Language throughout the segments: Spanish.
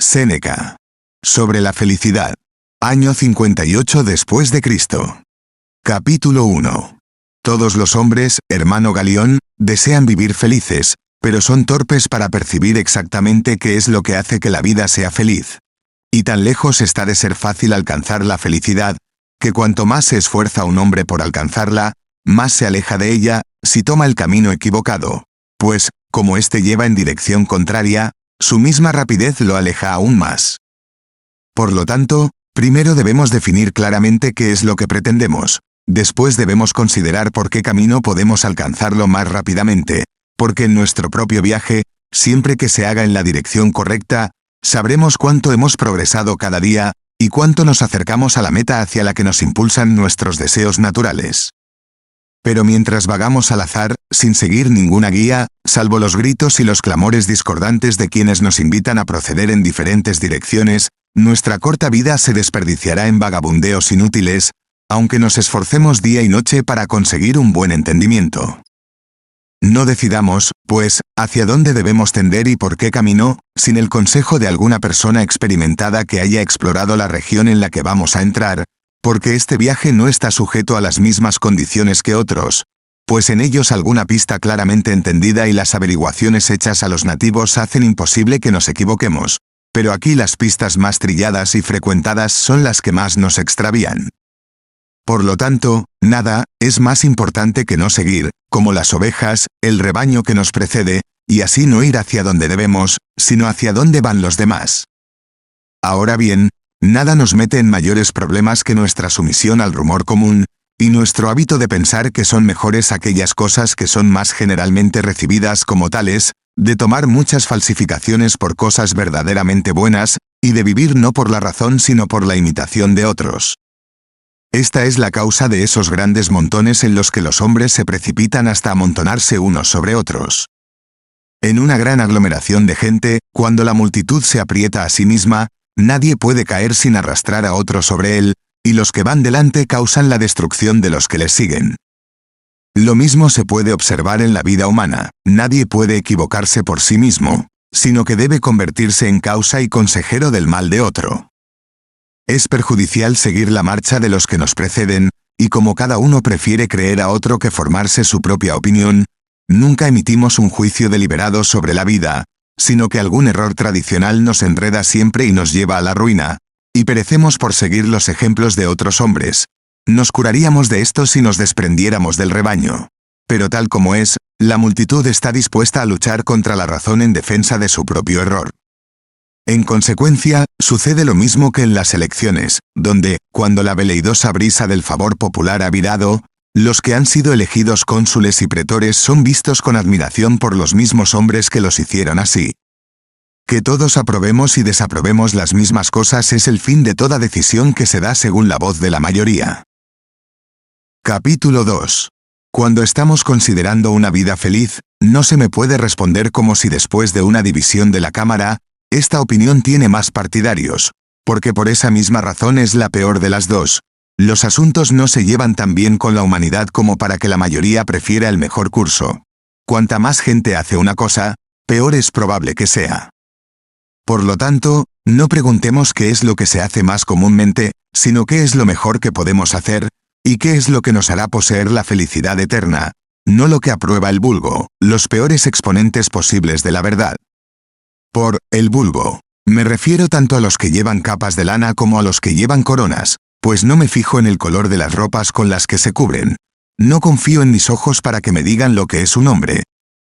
Séneca. Sobre la felicidad. Año 58 después de Cristo. Capítulo 1. Todos los hombres, hermano Galión, desean vivir felices, pero son torpes para percibir exactamente qué es lo que hace que la vida sea feliz. Y tan lejos está de ser fácil alcanzar la felicidad, que cuanto más se esfuerza un hombre por alcanzarla, más se aleja de ella, si toma el camino equivocado. Pues, como éste lleva en dirección contraria, su misma rapidez lo aleja aún más. Por lo tanto, primero debemos definir claramente qué es lo que pretendemos. Después debemos considerar por qué camino podemos alcanzarlo más rápidamente, porque en nuestro propio viaje, siempre que se haga en la dirección correcta, sabremos cuánto hemos progresado cada día, y cuánto nos acercamos a la meta hacia la que nos impulsan nuestros deseos naturales. Pero mientras vagamos al azar, sin seguir ninguna guía, salvo los gritos y los clamores discordantes de quienes nos invitan a proceder en diferentes direcciones, nuestra corta vida se desperdiciará en vagabundeos inútiles, aunque nos esforcemos día y noche para conseguir un buen entendimiento. No decidamos, pues, hacia dónde debemos tender y por qué camino, sin el consejo de alguna persona experimentada que haya explorado la región en la que vamos a entrar, porque este viaje no está sujeto a las mismas condiciones que otros, pues en ellos alguna pista claramente entendida y las averiguaciones hechas a los nativos hacen imposible que nos equivoquemos, pero aquí las pistas más trilladas y frecuentadas son las que más nos extravían. Por lo tanto, nada es más importante que no seguir, como las ovejas, el rebaño que nos precede, y así no ir hacia donde debemos, sino hacia donde van los demás. Ahora bien, nada nos mete en mayores problemas que nuestra sumisión al rumor común, y nuestro hábito de pensar que son mejores aquellas cosas que son más generalmente recibidas como tales, de tomar muchas falsificaciones por cosas verdaderamente buenas, y de vivir no por la razón sino por la imitación de otros. Esta es la causa de esos grandes montones en los que los hombres se precipitan hasta amontonarse unos sobre otros. En una gran aglomeración de gente, cuando la multitud se aprieta a sí misma, nadie puede caer sin arrastrar a otro sobre él, y los que van delante causan la destrucción de los que les siguen. Lo mismo se puede observar en la vida humana, nadie puede equivocarse por sí mismo, sino que debe convertirse en causa y consejero del mal de otro. Es perjudicial seguir la marcha de los que nos preceden, y como cada uno prefiere creer a otro que formarse su propia opinión, nunca emitimos un juicio deliberado sobre la vida, sino que algún error tradicional nos enreda siempre y nos lleva a la ruina, y perecemos por seguir los ejemplos de otros hombres. Nos curaríamos de esto si nos desprendiéramos del rebaño. Pero tal como es, la multitud está dispuesta a luchar contra la razón en defensa de su propio error. En consecuencia, sucede lo mismo que en las elecciones, donde, cuando la veleidosa brisa del favor popular ha virado, los que han sido elegidos cónsules y pretores son vistos con admiración por los mismos hombres que los hicieron así. Que todos aprobemos y desaprobemos las mismas cosas es el fin de toda decisión que se da según la voz de la mayoría. Capítulo 2. Cuando estamos considerando una vida feliz, no se me puede responder como si después de una división de la Cámara, esta opinión tiene más partidarios, porque por esa misma razón es la peor de las dos. Los asuntos no se llevan tan bien con la humanidad como para que la mayoría prefiera el mejor curso. Cuanta más gente hace una cosa, peor es probable que sea. Por lo tanto, no preguntemos qué es lo que se hace más comúnmente, sino qué es lo mejor que podemos hacer, y qué es lo que nos hará poseer la felicidad eterna, no lo que aprueba el vulgo, los peores exponentes posibles de la verdad. Por el vulgo, me refiero tanto a los que llevan capas de lana como a los que llevan coronas, pues no me fijo en el color de las ropas con las que se cubren. No confío en mis ojos para que me digan lo que es un hombre.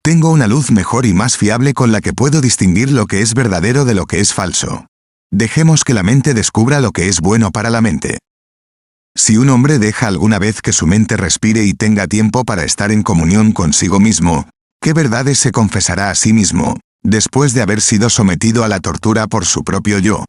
Tengo una luz mejor y más fiable con la que puedo distinguir lo que es verdadero de lo que es falso. Dejemos que la mente descubra lo que es bueno para la mente. Si un hombre deja alguna vez que su mente respire y tenga tiempo para estar en comunión consigo mismo, ¿qué verdades se confesará a sí mismo, después de haber sido sometido a la tortura por su propio yo?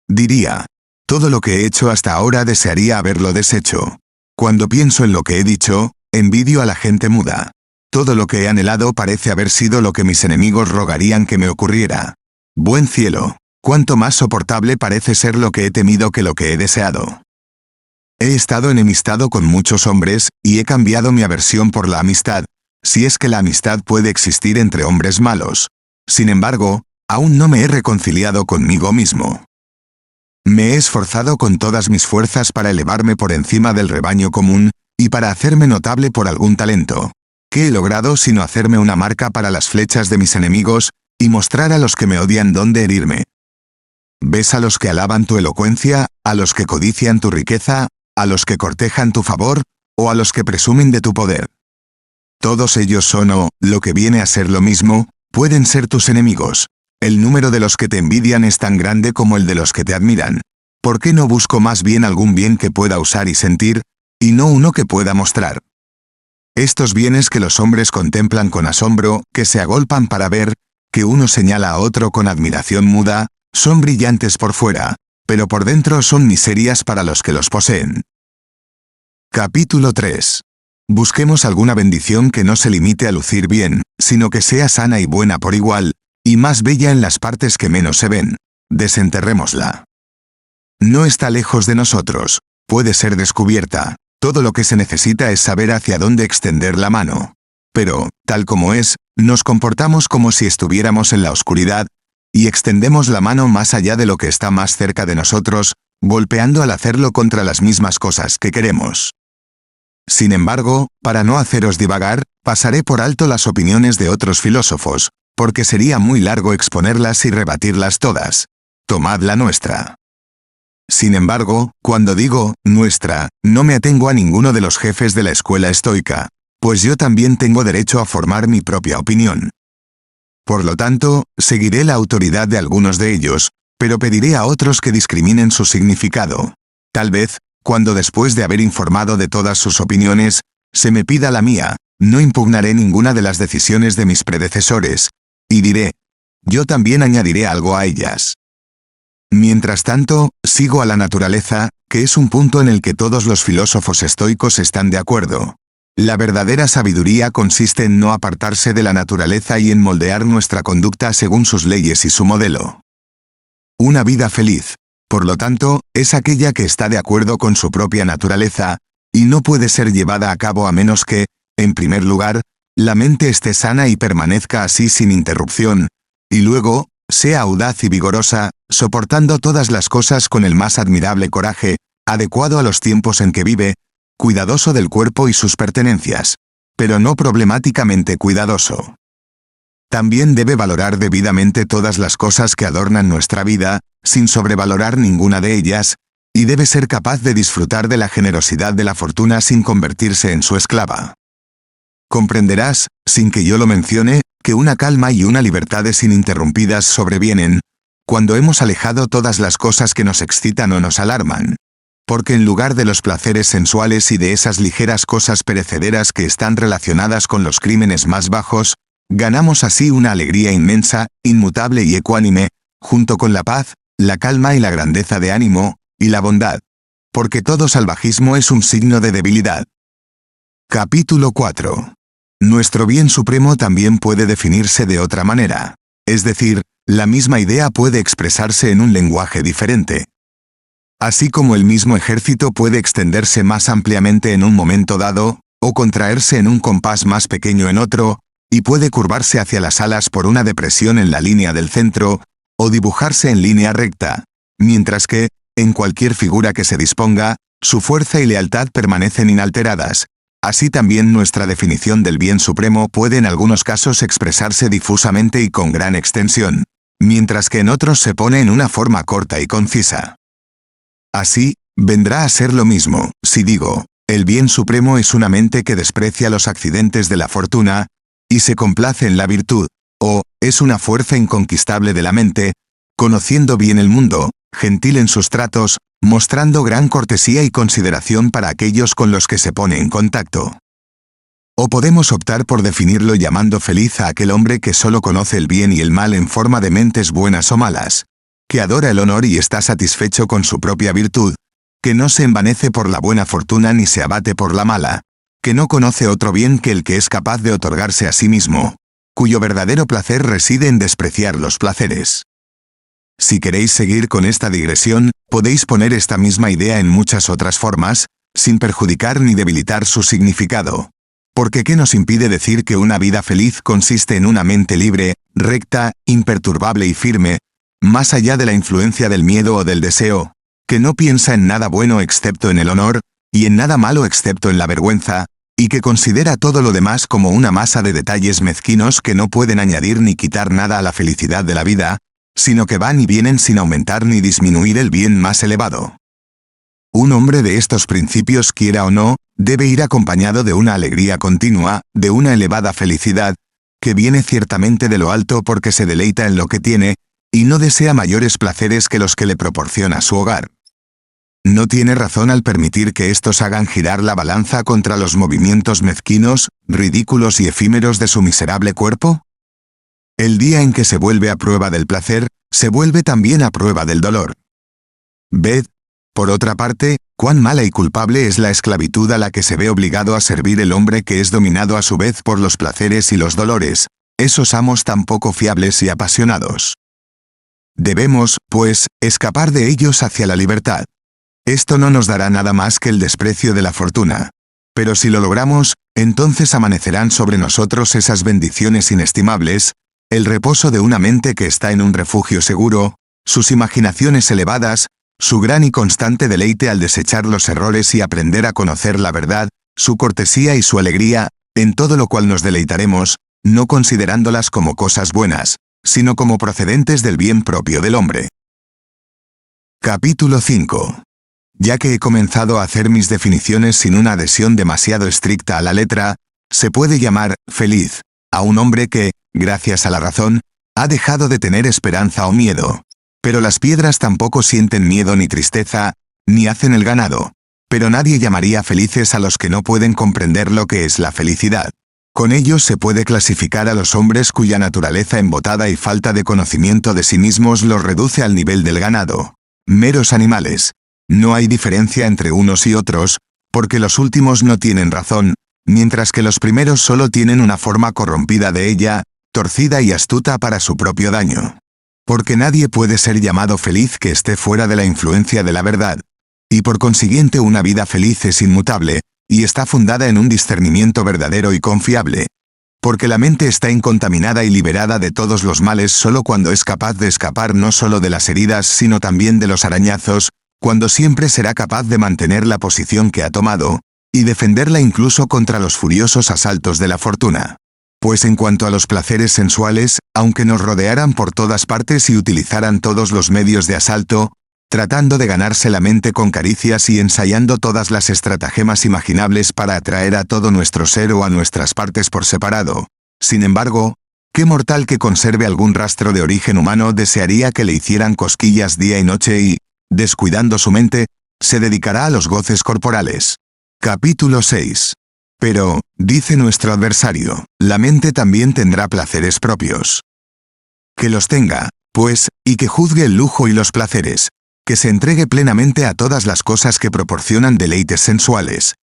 Diría: todo lo que he hecho hasta ahora desearía haberlo deshecho. Cuando pienso en lo que he dicho, envidio a la gente muda. Todo lo que he anhelado parece haber sido lo que mis enemigos rogarían que me ocurriera. Buen cielo, cuánto más soportable parece ser lo que he temido que lo que he deseado. He estado enemistado con muchos hombres, y he cambiado mi aversión por la amistad, si es que la amistad puede existir entre hombres malos. Sin embargo, aún no me he reconciliado conmigo mismo. Me he esforzado con todas mis fuerzas para elevarme por encima del rebaño común, y para hacerme notable por algún talento. ¿Qué he logrado sino hacerme una marca para las flechas de mis enemigos, y mostrar a los que me odian dónde herirme? ¿Ves a los que alaban tu elocuencia, a los que codician tu riqueza, a los que cortejan tu favor, o a los que presumen de tu poder? Todos ellos son o, lo que viene a ser lo mismo, pueden ser tus enemigos. El número de los que te envidian es tan grande como el de los que te admiran. ¿Por qué no busco más bien algún bien que pueda usar y sentir, y no uno que pueda mostrar? Estos bienes que los hombres contemplan con asombro, que se agolpan para ver, que uno señala a otro con admiración muda, son brillantes por fuera, pero por dentro son miserias para los que los poseen. Capítulo 3. Busquemos alguna bendición que no se limite a lucir bien, sino que sea sana y buena por igual, y más bella en las partes que menos se ven. Desenterrémosla. No está lejos de nosotros, puede ser descubierta. Todo lo que se necesita es saber hacia dónde extender la mano. Pero, tal como es, nos comportamos como si estuviéramos en la oscuridad, y extendemos la mano más allá de lo que está más cerca de nosotros, golpeando al hacerlo contra las mismas cosas que queremos. Sin embargo, para no haceros divagar, pasaré por alto las opiniones de otros filósofos, porque sería muy largo exponerlas y rebatirlas todas. Tomad la nuestra. Sin embargo, cuando digo nuestra, no me atengo a ninguno de los jefes de la escuela estoica, pues yo también tengo derecho a formar mi propia opinión. Por lo tanto, seguiré la autoridad de algunos de ellos, pero pediré a otros que discriminen su significado. Tal vez, cuando después de haber informado de todas sus opiniones, se me pida la mía, no impugnaré ninguna de las decisiones de mis predecesores, y diré, yo también añadiré algo a ellas. Mientras tanto, sigo a la naturaleza, que es un punto en el que todos los filósofos estoicos están de acuerdo. La verdadera sabiduría consiste en no apartarse de la naturaleza y en moldear nuestra conducta según sus leyes y su modelo. Una vida feliz, por lo tanto, es aquella que está de acuerdo con su propia naturaleza, y no puede ser llevada a cabo a menos que, en primer lugar, la mente esté sana y permanezca así sin interrupción, y luego, sea audaz y vigorosa, soportando todas las cosas con el más admirable coraje, adecuado a los tiempos en que vive, cuidadoso del cuerpo y sus pertenencias, pero no problemáticamente cuidadoso. También debe valorar debidamente todas las cosas que adornan nuestra vida, sin sobrevalorar ninguna de ellas, y debe ser capaz de disfrutar de la generosidad de la fortuna sin convertirse en su esclava. Comprenderás, sin que yo lo mencione, que una calma y una libertad ininterrumpidas sobrevienen, cuando hemos alejado todas las cosas que nos excitan o nos alarman. Porque en lugar de los placeres sensuales y de esas ligeras cosas perecederas que están relacionadas con los crímenes más bajos, ganamos así una alegría inmensa, inmutable y ecuánime, junto con la paz, la calma y la grandeza de ánimo, y la bondad. Porque todo salvajismo es un signo de debilidad. Capítulo 4. Nuestro bien supremo también puede definirse de otra manera. Es decir, la misma idea puede expresarse en un lenguaje diferente. Así como el mismo ejército puede extenderse más ampliamente en un momento dado, o contraerse en un compás más pequeño en otro, y puede curvarse hacia las alas por una depresión en la línea del centro, o dibujarse en línea recta, mientras que, en cualquier figura que se disponga, su fuerza y lealtad permanecen inalteradas. Así también nuestra definición del bien supremo puede en algunos casos expresarse difusamente y con gran extensión, mientras que en otros se pone en una forma corta y concisa. Así, vendrá a ser lo mismo, si digo, el bien supremo es una mente que desprecia los accidentes de la fortuna, y se complace en la virtud, o, es una fuerza inconquistable de la mente, conociendo bien el mundo, gentil en sus tratos, mostrando gran cortesía y consideración para aquellos con los que se pone en contacto. O podemos optar por definirlo llamando feliz a aquel hombre que solo conoce el bien y el mal en forma de mentes buenas o malas, que adora el honor y está satisfecho con su propia virtud, que no se envanece por la buena fortuna ni se abate por la mala, que no conoce otro bien que el que es capaz de otorgarse a sí mismo, cuyo verdadero placer reside en despreciar los placeres. Si queréis seguir con esta digresión, podéis poner esta misma idea en muchas otras formas, sin perjudicar ni debilitar su significado. Porque ¿qué nos impide decir que una vida feliz consiste en una mente libre, recta, imperturbable y firme, más allá de la influencia del miedo o del deseo, que no piensa en nada bueno excepto en el honor, y en nada malo excepto en la vergüenza, y que considera todo lo demás como una masa de detalles mezquinos que no pueden añadir ni quitar nada a la felicidad de la vida, sino que van y vienen sin aumentar ni disminuir el bien más elevado. Un hombre de estos principios, quiera o no, debe ir acompañado de una alegría continua, de una elevada felicidad, que viene ciertamente de lo alto porque se deleita en lo que tiene, y no desea mayores placeres que los que le proporciona su hogar. ¿No tiene razón al permitir que estos hagan girar la balanza contra los movimientos mezquinos, ridículos y efímeros de su miserable cuerpo? El día en que se vuelve a prueba del placer, se vuelve también a prueba del dolor. Ved, por otra parte, cuán mala y culpable es la esclavitud a la que se ve obligado a servir el hombre que es dominado a su vez por los placeres y los dolores, esos amos tan poco fiables y apasionados. Debemos, pues, escapar de ellos hacia la libertad. Esto no nos dará nada más que el desprecio de la fortuna. Pero si lo logramos, entonces amanecerán sobre nosotros esas bendiciones inestimables, el reposo de una mente que está en un refugio seguro, sus imaginaciones elevadas, su gran y constante deleite al desechar los errores y aprender a conocer la verdad, su cortesía y su alegría, en todo lo cual nos deleitaremos, no considerándolas como cosas buenas, sino como procedentes del bien propio del hombre. Capítulo 5. Ya que he comenzado a hacer mis definiciones sin una adhesión demasiado estricta a la letra, se puede llamar feliz a un hombre que, gracias a la razón, ha dejado de tener esperanza o miedo. Pero las piedras tampoco sienten miedo ni tristeza, ni hacen el ganado. Pero nadie llamaría felices a los que no pueden comprender lo que es la felicidad. Con ellos se puede clasificar a los hombres cuya naturaleza embotada y falta de conocimiento de sí mismos los reduce al nivel del ganado. Meros animales. No hay diferencia entre unos y otros, porque los últimos no tienen razón, mientras que los primeros solo tienen una forma corrompida de ella, torcida y astuta para su propio daño. Porque nadie puede ser llamado feliz que esté fuera de la influencia de la verdad. Y por consiguiente una vida feliz es inmutable, y está fundada en un discernimiento verdadero y confiable. Porque la mente está incontaminada y liberada de todos los males solo cuando es capaz de escapar no solo de las heridas sino también de los arañazos, cuando siempre será capaz de mantener la posición que ha tomado, y defenderla incluso contra los furiosos asaltos de la fortuna. Pues en cuanto a los placeres sensuales, aunque nos rodearan por todas partes y utilizaran todos los medios de asalto, tratando de ganarse la mente con caricias y ensayando todas las estratagemas imaginables para atraer a todo nuestro ser o a nuestras partes por separado, sin embargo, ¿qué mortal que conserve algún rastro de origen humano desearía que le hicieran cosquillas día y noche y, descuidando su mente, se dedicará a los goces corporales? Capítulo 6. Pero, dice nuestro adversario, la mente también tendrá placeres propios. Que los tenga, pues, y que juzgue el lujo y los placeres, que se entregue plenamente a todas las cosas que proporcionan deleites sensuales,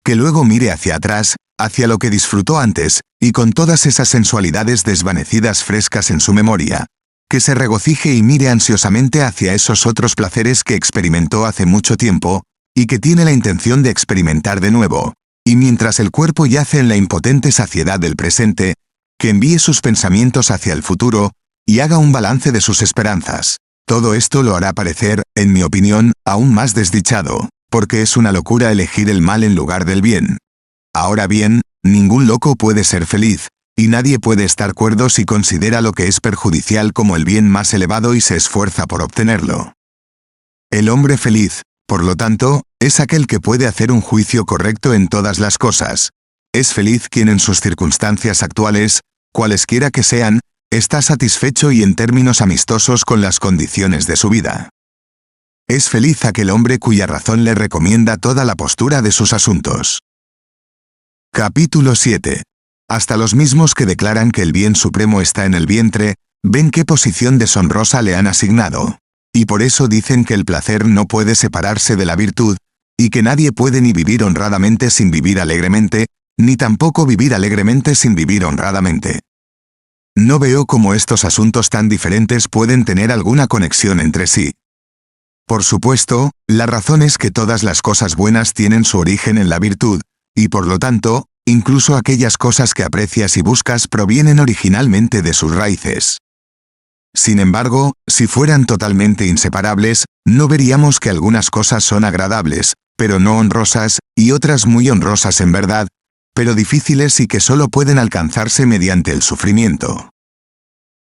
que luego mire hacia atrás, hacia lo que disfrutó antes, y con todas esas sensualidades desvanecidas frescas en su memoria, que se regocije y mire ansiosamente hacia esos otros placeres que experimentó hace mucho tiempo, y que tiene la intención de experimentar de nuevo, y mientras el cuerpo yace en la impotente saciedad del presente, que envíe sus pensamientos hacia el futuro, y haga un balance de sus esperanzas. Todo esto lo hará parecer, en mi opinión, aún más desdichado, porque es una locura elegir el mal en lugar del bien. Ahora bien, ningún loco puede ser feliz, y nadie puede estar cuerdo si considera lo que es perjudicial como el bien más elevado y se esfuerza por obtenerlo. El hombre feliz, por lo tanto, es aquel que puede hacer un juicio correcto en todas las cosas. Es feliz quien en sus circunstancias actuales, cualesquiera que sean, está satisfecho y en términos amistosos con las condiciones de su vida. Es feliz aquel hombre cuya razón le recomienda toda la postura de sus asuntos. Capítulo 7. Hasta los mismos que declaran que el bien supremo está en el vientre, ven qué posición deshonrosa le han asignado. Y por eso dicen que el placer no puede separarse de la virtud, y que nadie puede ni vivir honradamente sin vivir alegremente, ni tampoco vivir alegremente sin vivir honradamente. No veo cómo estos asuntos tan diferentes pueden tener alguna conexión entre sí. Por supuesto, la razón es que todas las cosas buenas tienen su origen en la virtud, y por lo tanto, incluso aquellas cosas que aprecias y buscas provienen originalmente de sus raíces. Sin embargo, si fueran totalmente inseparables, no veríamos que algunas cosas son agradables, pero no honrosas, y otras muy honrosas en verdad, pero difíciles y que solo pueden alcanzarse mediante el sufrimiento.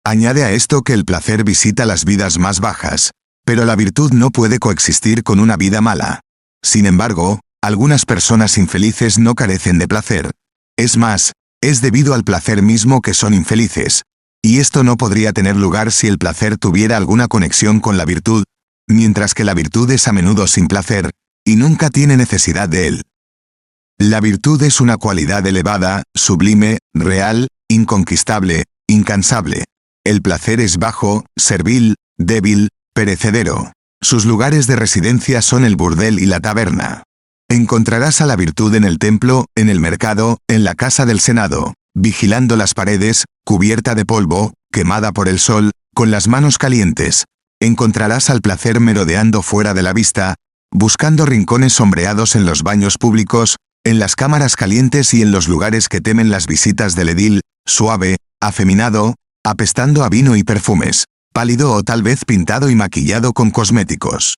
Añade a esto que el placer visita las vidas más bajas, pero la virtud no puede coexistir con una vida mala. Sin embargo, algunas personas infelices no carecen de placer. Es más, es debido al placer mismo que son infelices, y esto no podría tener lugar si el placer tuviera alguna conexión con la virtud, mientras que la virtud es a menudo sin placer, y nunca tiene necesidad de él. La virtud es una cualidad elevada, sublime, real, inconquistable, incansable. El placer es bajo, servil, débil, perecedero. Sus lugares de residencia son el burdel y la taberna. Encontrarás a la virtud en el templo, en el mercado, en la casa del senado, vigilando las paredes, cubierta de polvo, quemada por el sol, con las manos calientes. Encontrarás al placer merodeando fuera de la vista, buscando rincones sombreados en los baños públicos, en las cámaras calientes y en los lugares que temen las visitas del edil, suave, afeminado, apestando a vino y perfumes, pálido o tal vez pintado y maquillado con cosméticos.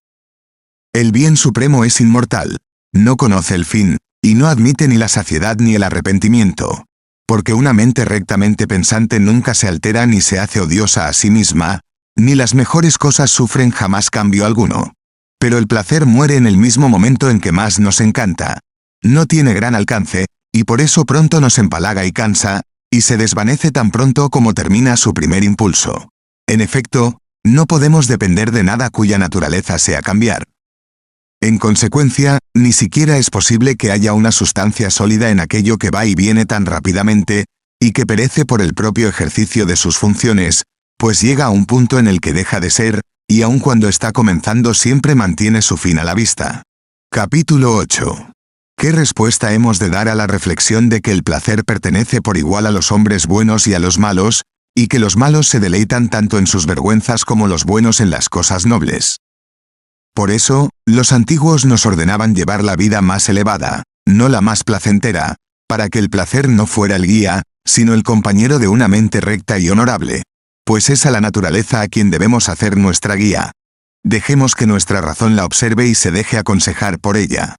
El bien supremo es inmortal, no conoce el fin, y no admite ni la saciedad ni el arrepentimiento. Porque una mente rectamente pensante nunca se altera ni se hace odiosa a sí misma, ni las mejores cosas sufren jamás cambio alguno. Pero el placer muere en el mismo momento en que más nos encanta. No tiene gran alcance, y por eso pronto nos empalaga y cansa, y se desvanece tan pronto como termina su primer impulso. En efecto, no podemos depender de nada cuya naturaleza sea cambiar. En consecuencia, ni siquiera es posible que haya una sustancia sólida en aquello que va y viene tan rápidamente, y que perece por el propio ejercicio de sus funciones, pues llega a un punto en el que deja de ser, y aun cuando está comenzando siempre mantiene su fin a la vista. Capítulo 8. ¿Qué respuesta hemos de dar a la reflexión de que el placer pertenece por igual a los hombres buenos y a los malos, y que los malos se deleitan tanto en sus vergüenzas como los buenos en las cosas nobles? Por eso, los antiguos nos ordenaban llevar la vida más elevada, no la más placentera, para que el placer no fuera el guía, sino el compañero de una mente recta y honorable. Pues es a la naturaleza a quien debemos hacer nuestra guía. Dejemos que nuestra razón la observe y se deje aconsejar por ella.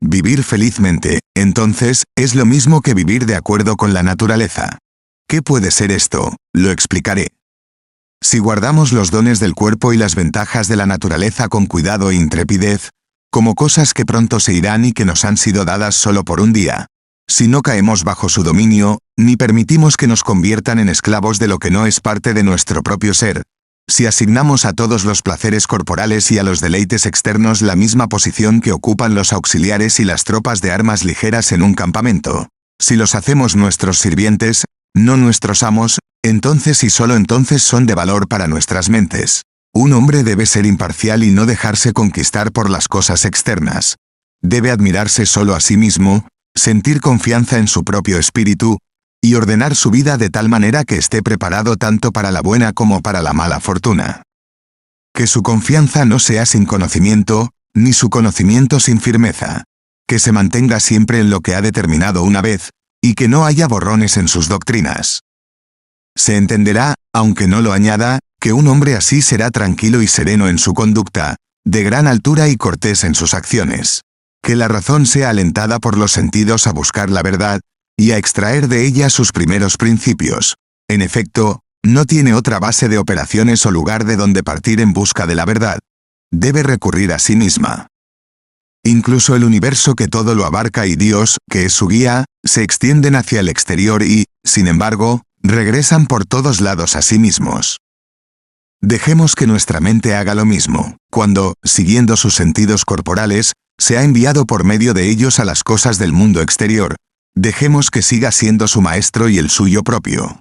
Vivir felizmente, entonces, es lo mismo que vivir de acuerdo con la naturaleza. ¿Qué puede ser esto? Lo explicaré. Si guardamos los dones del cuerpo y las ventajas de la naturaleza con cuidado e intrepidez, como cosas que pronto se irán y que nos han sido dadas solo por un día, si no caemos bajo su dominio, ni permitimos que nos conviertan en esclavos de lo que no es parte de nuestro propio ser, si asignamos a todos los placeres corporales y a los deleites externos la misma posición que ocupan los auxiliares y las tropas de armas ligeras en un campamento, si los hacemos nuestros sirvientes, no nuestros amos, entonces y solo entonces son de valor para nuestras mentes. Un hombre debe ser imparcial y no dejarse conquistar por las cosas externas. Debe admirarse solo a sí mismo, sentir confianza en su propio espíritu, y ordenar su vida de tal manera que esté preparado tanto para la buena como para la mala fortuna. Que su confianza no sea sin conocimiento, ni su conocimiento sin firmeza. Que se mantenga siempre en lo que ha determinado una vez, y que no haya borrones en sus doctrinas. Se entenderá, aunque no lo añada, que un hombre así será tranquilo y sereno en su conducta, de gran altura y cortés en sus acciones. Que la razón sea alentada por los sentidos a buscar la verdad, y a extraer de ella sus primeros principios. En efecto, no tiene otra base de operaciones o lugar de donde partir en busca de la verdad. Debe recurrir a sí misma. Incluso el universo que todo lo abarca y Dios, que es su guía, se extienden hacia el exterior y, sin embargo, regresan por todos lados a sí mismos. Dejemos que nuestra mente haga lo mismo, cuando, siguiendo sus sentidos corporales, se ha enviado por medio de ellos a las cosas del mundo exterior. Dejemos que siga siendo su maestro y el suyo propio.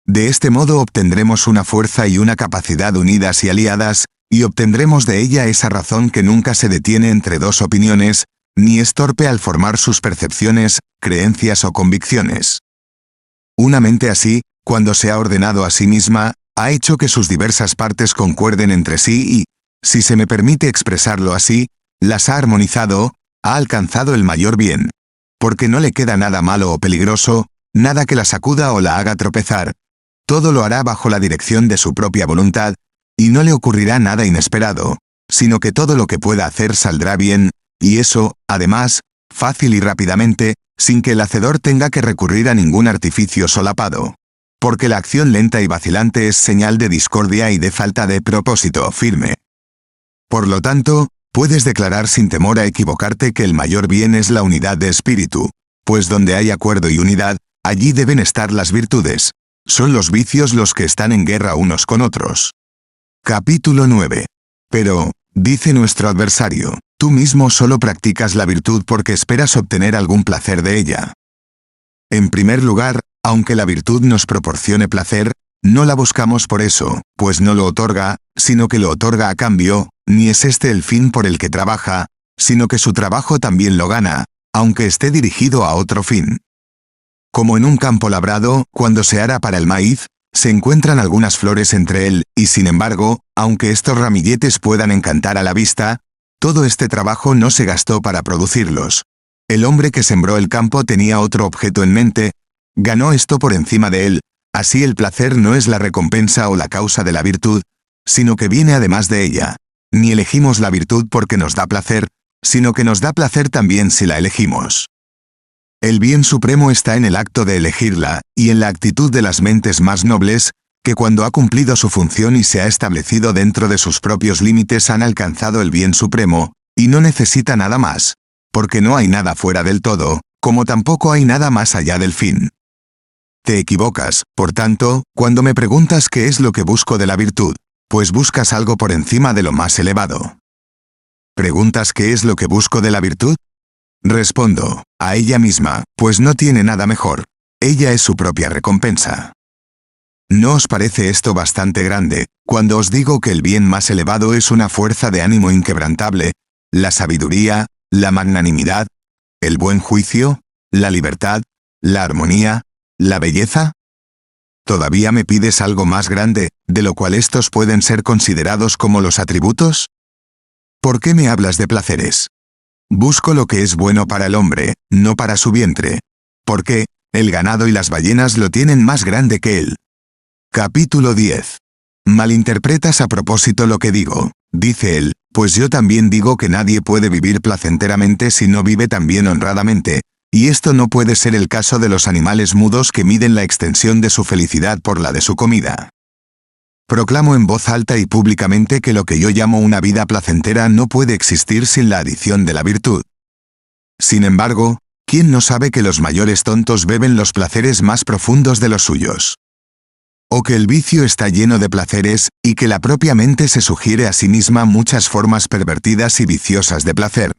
De este modo obtendremos una fuerza y una capacidad unidas y aliadas, y obtendremos de ella esa razón que nunca se detiene entre dos opiniones, ni es torpe al formar sus percepciones, creencias o convicciones. Una mente así, cuando se ha ordenado a sí misma, ha hecho que sus diversas partes concuerden entre sí y, si se me permite expresarlo así, las ha armonizado, ha alcanzado el mayor bien. porque no le queda nada malo o peligroso, nada que la sacuda o la haga tropezar. Todo lo hará bajo la dirección de su propia voluntad, y no le ocurrirá nada inesperado, sino que todo lo que pueda hacer saldrá bien, y eso, además, fácil y rápidamente, sin que el hacedor tenga que recurrir a ningún artificio solapado. Porque la acción lenta y vacilante es señal de discordia y de falta de propósito firme. Por lo tanto, puedes declarar sin temor a equivocarte que el mayor bien es la unidad de espíritu, pues donde hay acuerdo y unidad, allí deben estar las virtudes. Son los vicios los que están en guerra unos con otros. Capítulo 9. Pero, dice nuestro adversario, tú mismo solo practicas la virtud porque esperas obtener algún placer de ella. En primer lugar, aunque la virtud nos proporcione placer, no la buscamos por eso, pues no lo otorga, sino que lo otorga a cambio, ni es este el fin por el que trabaja, sino que su trabajo también lo gana, aunque esté dirigido a otro fin. Como en un campo labrado, cuando se ara para el maíz, se encuentran algunas flores entre él, y sin embargo, aunque estos ramilletes puedan encantar a la vista, todo este trabajo no se gastó para producirlos. El hombre que sembró el campo tenía otro objeto en mente, ganó esto por encima de él, así el placer no es la recompensa o la causa de la virtud, sino que viene además de ella. Ni elegimos la virtud porque nos da placer, sino que nos da placer también si la elegimos. El bien supremo está en el acto de elegirla, y en la actitud de las mentes más nobles, que cuando ha cumplido su función y se ha establecido dentro de sus propios límites han alcanzado el bien supremo, y no necesita nada más, porque no hay nada fuera del todo, como tampoco hay nada más allá del fin. Te equivocas, por tanto, cuando me preguntas qué es lo que busco de la virtud, pues buscas algo por encima de lo más elevado. ¿Preguntas qué es lo que busco de la virtud? Respondo, a ella misma, pues no tiene nada mejor. Ella es su propia recompensa. ¿No os parece esto bastante grande, cuando os digo que el bien más elevado es una fuerza de ánimo inquebrantable, la sabiduría, la magnanimidad, el buen juicio, la libertad, la armonía, la belleza? ¿Todavía me pides algo más grande, de lo cual estos pueden ser considerados como los atributos? ¿Por qué me hablas de placeres? Busco lo que es bueno para el hombre, no para su vientre. Porque, el ganado y las ballenas lo tienen más grande que él. Capítulo 10. Malinterpretas a propósito lo que digo, dice él, pues yo también digo que nadie puede vivir placenteramente si no vive también honradamente, y esto no puede ser el caso de los animales mudos que miden la extensión de su felicidad por la de su comida. Proclamo en voz alta y públicamente que lo que yo llamo una vida placentera no puede existir sin la adición de la virtud. Sin embargo, ¿quién no sabe que los mayores tontos beben los placeres más profundos de los suyos? O que el vicio está lleno de placeres, y que la propia mente se sugiere a sí misma muchas formas pervertidas y viciosas de placer.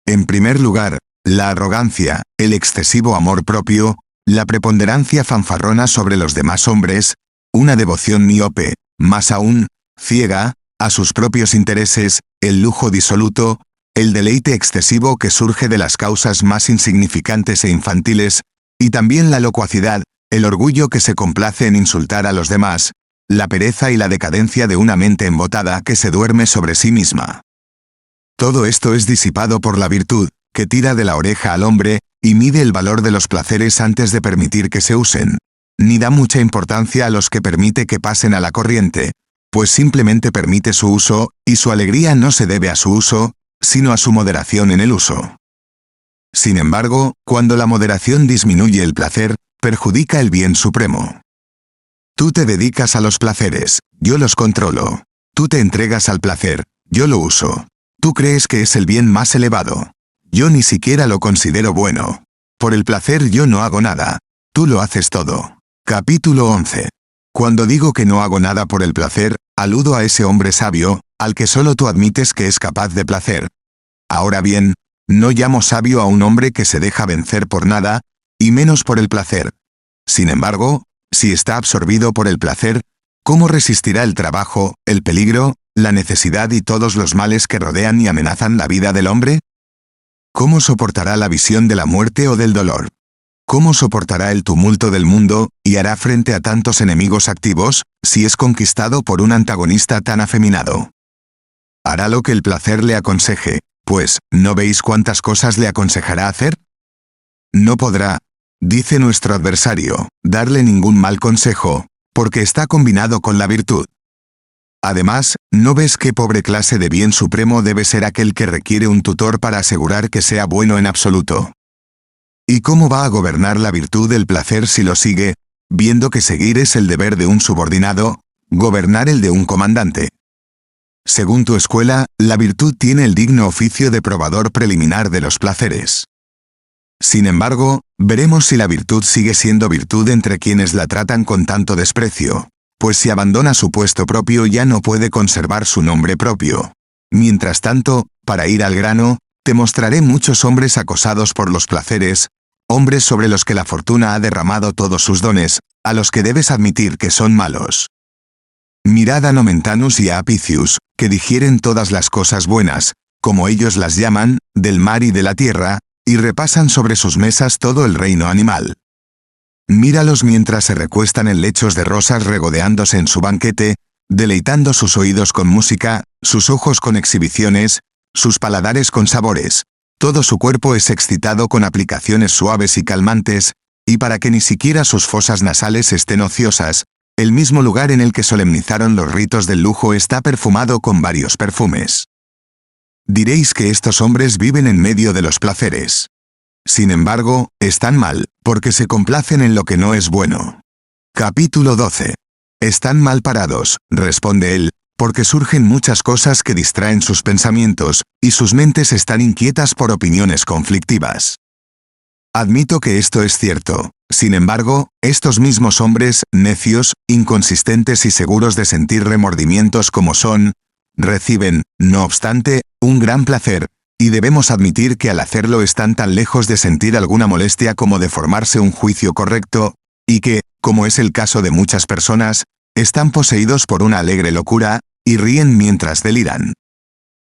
En primer lugar, la arrogancia, el excesivo amor propio, la preponderancia fanfarrona sobre los demás hombres, una devoción miope, más aún, ciega, a sus propios intereses, el lujo disoluto, el deleite excesivo que surge de las causas más insignificantes e infantiles, y también la locuacidad, el orgullo que se complace en insultar a los demás, la pereza y la decadencia de una mente embotada que se duerme sobre sí misma. Todo esto es disipado por la virtud, que tira de la oreja al hombre, y mide el valor de los placeres antes de permitir que se usen. Ni da mucha importancia a los que permite que pasen a la corriente, pues simplemente permite su uso, y su alegría no se debe a su uso, sino a su moderación en el uso. Sin embargo, cuando la moderación disminuye el placer, perjudica el bien supremo. Tú te dedicas a los placeres, yo los controlo. Tú te entregas al placer, yo lo uso. Tú crees que es el bien más elevado. Yo ni siquiera lo considero bueno. Por el placer yo no hago nada. Tú lo haces todo. Capítulo 11. Cuando digo que no hago nada por el placer, aludo a ese hombre sabio, al que solo tú admites que es capaz de placer. Ahora bien, no llamo sabio a un hombre que se deja vencer por nada, y menos por el placer. Sin embargo, si está absorbido por el placer, ¿cómo resistirá el trabajo, el peligro, la necesidad y todos los males que rodean y amenazan la vida del hombre? ¿Cómo soportará la visión de la muerte o del dolor? ¿Cómo soportará el tumulto del mundo, y hará frente a tantos enemigos activos, si es conquistado por un antagonista tan afeminado? Hará lo que el placer le aconseje, pues, ¿no veis cuántas cosas le aconsejará hacer? No podrá, dice nuestro adversario, darle ningún mal consejo, porque está combinado con la virtud. Además, ¿no ves qué pobre clase de bien supremo debe ser aquel que requiere un tutor para asegurar que sea bueno en absoluto? ¿Y cómo va a gobernar la virtud del placer si lo sigue, viendo que seguir es el deber de un subordinado, gobernar el de un comandante? Según tu escuela, la virtud tiene el digno oficio de probador preliminar de los placeres. Sin embargo, veremos si la virtud sigue siendo virtud entre quienes la tratan con tanto desprecio, pues si abandona su puesto propio ya no puede conservar su nombre propio. Mientras tanto, para ir al grano, te mostraré muchos hombres acosados por los placeres, hombres sobre los que la fortuna ha derramado todos sus dones, a los que debes admitir que son malos. Mirad a Nomentanus y a Apicius, que digieren todas las cosas buenas, como ellos las llaman, del mar y de la tierra, y repasan sobre sus mesas todo el reino animal. Míralos mientras se recuestan en lechos de rosas regodeándose en su banquete, deleitando sus oídos con música, sus ojos con exhibiciones, sus paladares con sabores. Todo su cuerpo es excitado con aplicaciones suaves y calmantes, y para que ni siquiera sus fosas nasales estén ociosas, el mismo lugar en el que solemnizaron los ritos del lujo está perfumado con varios perfumes. Diréis que estos hombres viven en medio de los placeres. Sin embargo, están mal, porque se complacen en lo que no es bueno. Capítulo 12. Están mal parados, responde él, porque surgen muchas cosas que distraen sus pensamientos, y sus mentes están inquietas por opiniones conflictivas. Admito que esto es cierto. Sin embargo, estos mismos hombres, necios, inconsistentes y seguros de sentir remordimientos como son, reciben, no obstante, un gran placer, y debemos admitir que al hacerlo están tan lejos de sentir alguna molestia como de formarse un juicio correcto, y que, como es el caso de muchas personas, están poseídos por una alegre locura, y ríen mientras deliran.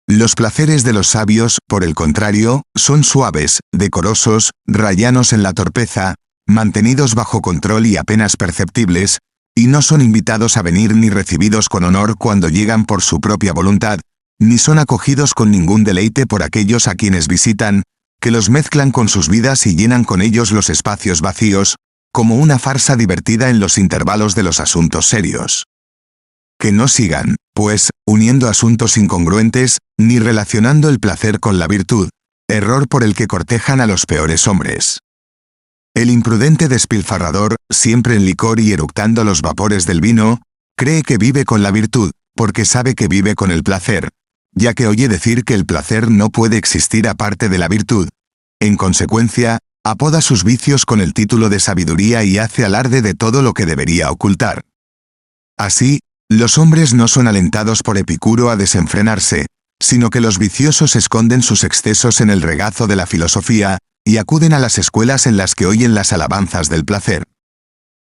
Los placeres de los sabios, por el contrario, son suaves, decorosos, rayanos en la torpeza, mantenidos bajo control y apenas perceptibles, y no son invitados a venir ni recibidos con honor cuando llegan por su propia voluntad, ni son acogidos con ningún deleite por aquellos a quienes visitan, que los mezclan con sus vidas y llenan con ellos los espacios vacíos, como una farsa divertida en los intervalos de los asuntos serios. Que no sigan, pues, uniendo asuntos incongruentes, ni relacionando el placer con la virtud, error por el que cortejan a los peores hombres. El imprudente despilfarrador, siempre en licor y eructando los vapores del vino, cree que vive con la virtud, porque sabe que vive con el placer, ya que oye decir que el placer no puede existir aparte de la virtud. En consecuencia, apoda sus vicios con el título de sabiduría y hace alarde de todo lo que debería ocultar. Así, los hombres no son alentados por Epicuro a desenfrenarse, sino que los viciosos esconden sus excesos en el regazo de la filosofía, y acuden a las escuelas en las que oyen las alabanzas del placer.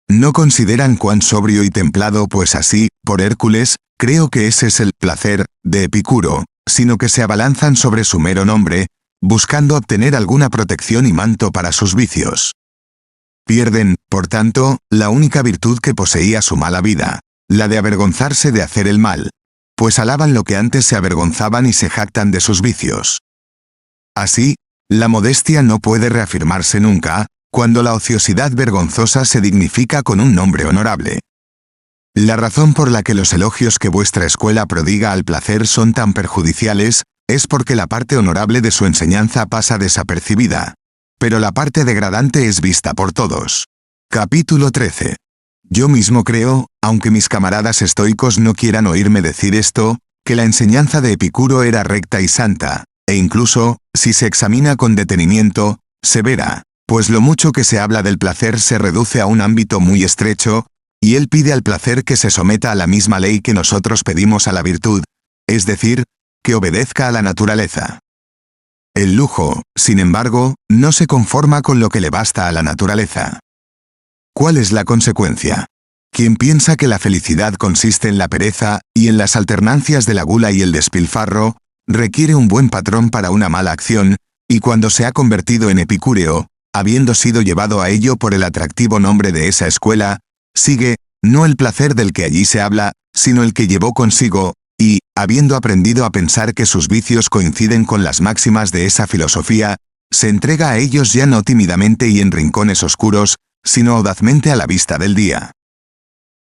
No consideran cuán sobrio y templado, pues así, por Hércules, creo que ese es el placer de Epicuro, sino que se abalanzan sobre su mero nombre, buscando obtener alguna protección y manto para sus vicios. Pierden, por tanto, la única virtud que poseía su mala vida, la de avergonzarse de hacer el mal, pues alaban lo que antes se avergonzaban y se jactan de sus vicios. Así, la modestia no puede reafirmarse nunca, cuando la ociosidad vergonzosa se dignifica con un nombre honorable. La razón por la que los elogios que vuestra escuela prodiga al placer son tan perjudiciales, es porque la parte honorable de su enseñanza pasa desapercibida, pero la parte degradante es vista por todos. Capítulo 13. Yo mismo creo, aunque mis camaradas estoicos no quieran oírme decir esto, que la enseñanza de Epicuro era recta y santa, e incluso, si se examina con detenimiento, severa, pues lo mucho que se habla del placer se reduce a un ámbito muy estrecho, y él pide al placer que se someta a la misma ley que nosotros pedimos a la virtud, es decir, que obedezca a la naturaleza. El lujo, sin embargo, no se conforma con lo que le basta a la naturaleza. ¿Cuál es la consecuencia? Quien piensa que la felicidad consiste en la pereza, y en las alternancias de la gula y el despilfarro, requiere un buen patrón para una mala acción, y cuando se ha convertido en epicúreo, habiendo sido llevado a ello por el atractivo nombre de esa escuela, sigue, no el placer del que allí se habla, sino el que llevó consigo, y, habiendo aprendido a pensar que sus vicios coinciden con las máximas de esa filosofía, se entrega a ellos ya no tímidamente y en rincones oscuros, sino audazmente a la vista del día.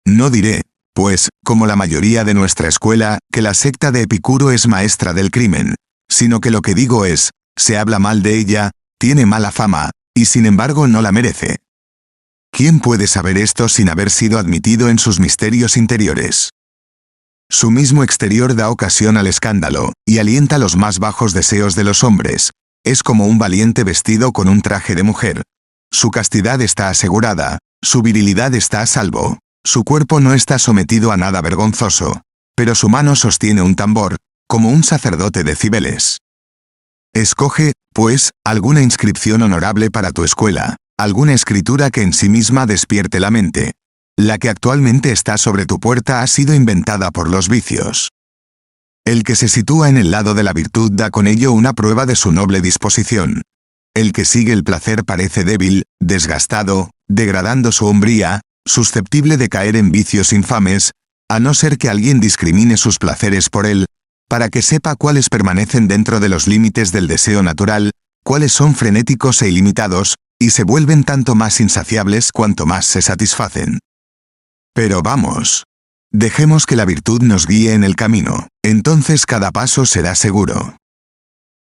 No diré, pues, como la mayoría de nuestra escuela, que la secta de Epicuro es maestra del crimen, sino que lo que digo es, se habla mal de ella, tiene mala fama, y sin embargo no la merece. ¿Quién puede saber esto sin haber sido admitido en sus misterios interiores? Su mismo exterior da ocasión al escándalo, y alienta los más bajos deseos de los hombres. Es como un valiente vestido con un traje de mujer. Su castidad está asegurada, su virilidad está a salvo, su cuerpo no está sometido a nada vergonzoso, pero su mano sostiene un tambor, como un sacerdote de Cibeles. Escoge, pues, alguna inscripción honorable para tu escuela, alguna escritura que en sí misma despierte la mente. La que actualmente está sobre tu puerta ha sido inventada por los vicios. El que se sitúa en el lado de la virtud da con ello una prueba de su noble disposición. El que sigue el placer parece débil, desgastado, degradando su hombría, susceptible de caer en vicios infames, a no ser que alguien discrimine sus placeres por él, para que sepa cuáles permanecen dentro de los límites del deseo natural, cuáles son frenéticos e ilimitados, y se vuelven tanto más insaciables cuanto más se satisfacen. Pero vamos. Dejemos que la virtud nos guíe en el camino, entonces cada paso será seguro.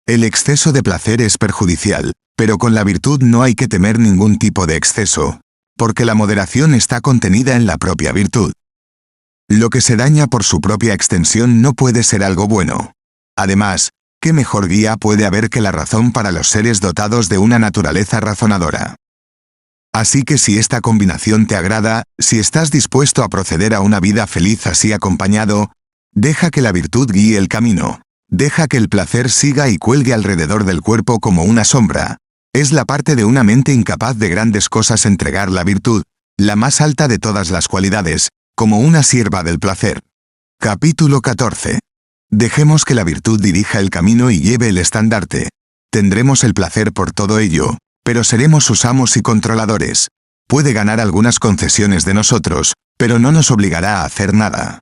El exceso de placer es perjudicial, pero con la virtud no hay que temer ningún tipo de exceso, porque la moderación está contenida en la propia virtud. Lo que se daña por su propia extensión no puede ser algo bueno. Además, ¿qué mejor guía puede haber que la razón para los seres dotados de una naturaleza razonadora? Así que si esta combinación te agrada, si estás dispuesto a proceder a una vida feliz así acompañado, deja que la virtud guíe el camino, deja que el placer siga y cuelgue alrededor del cuerpo como una sombra. Es la parte de una mente incapaz de grandes cosas entregar la virtud, la más alta de todas las cualidades, como una sierva del placer. Capítulo 14. Dejemos que la virtud dirija el camino y lleve el estandarte. Tendremos el placer por todo ello, pero seremos sus amos y controladores. Puede ganar algunas concesiones de nosotros, pero no nos obligará a hacer nada.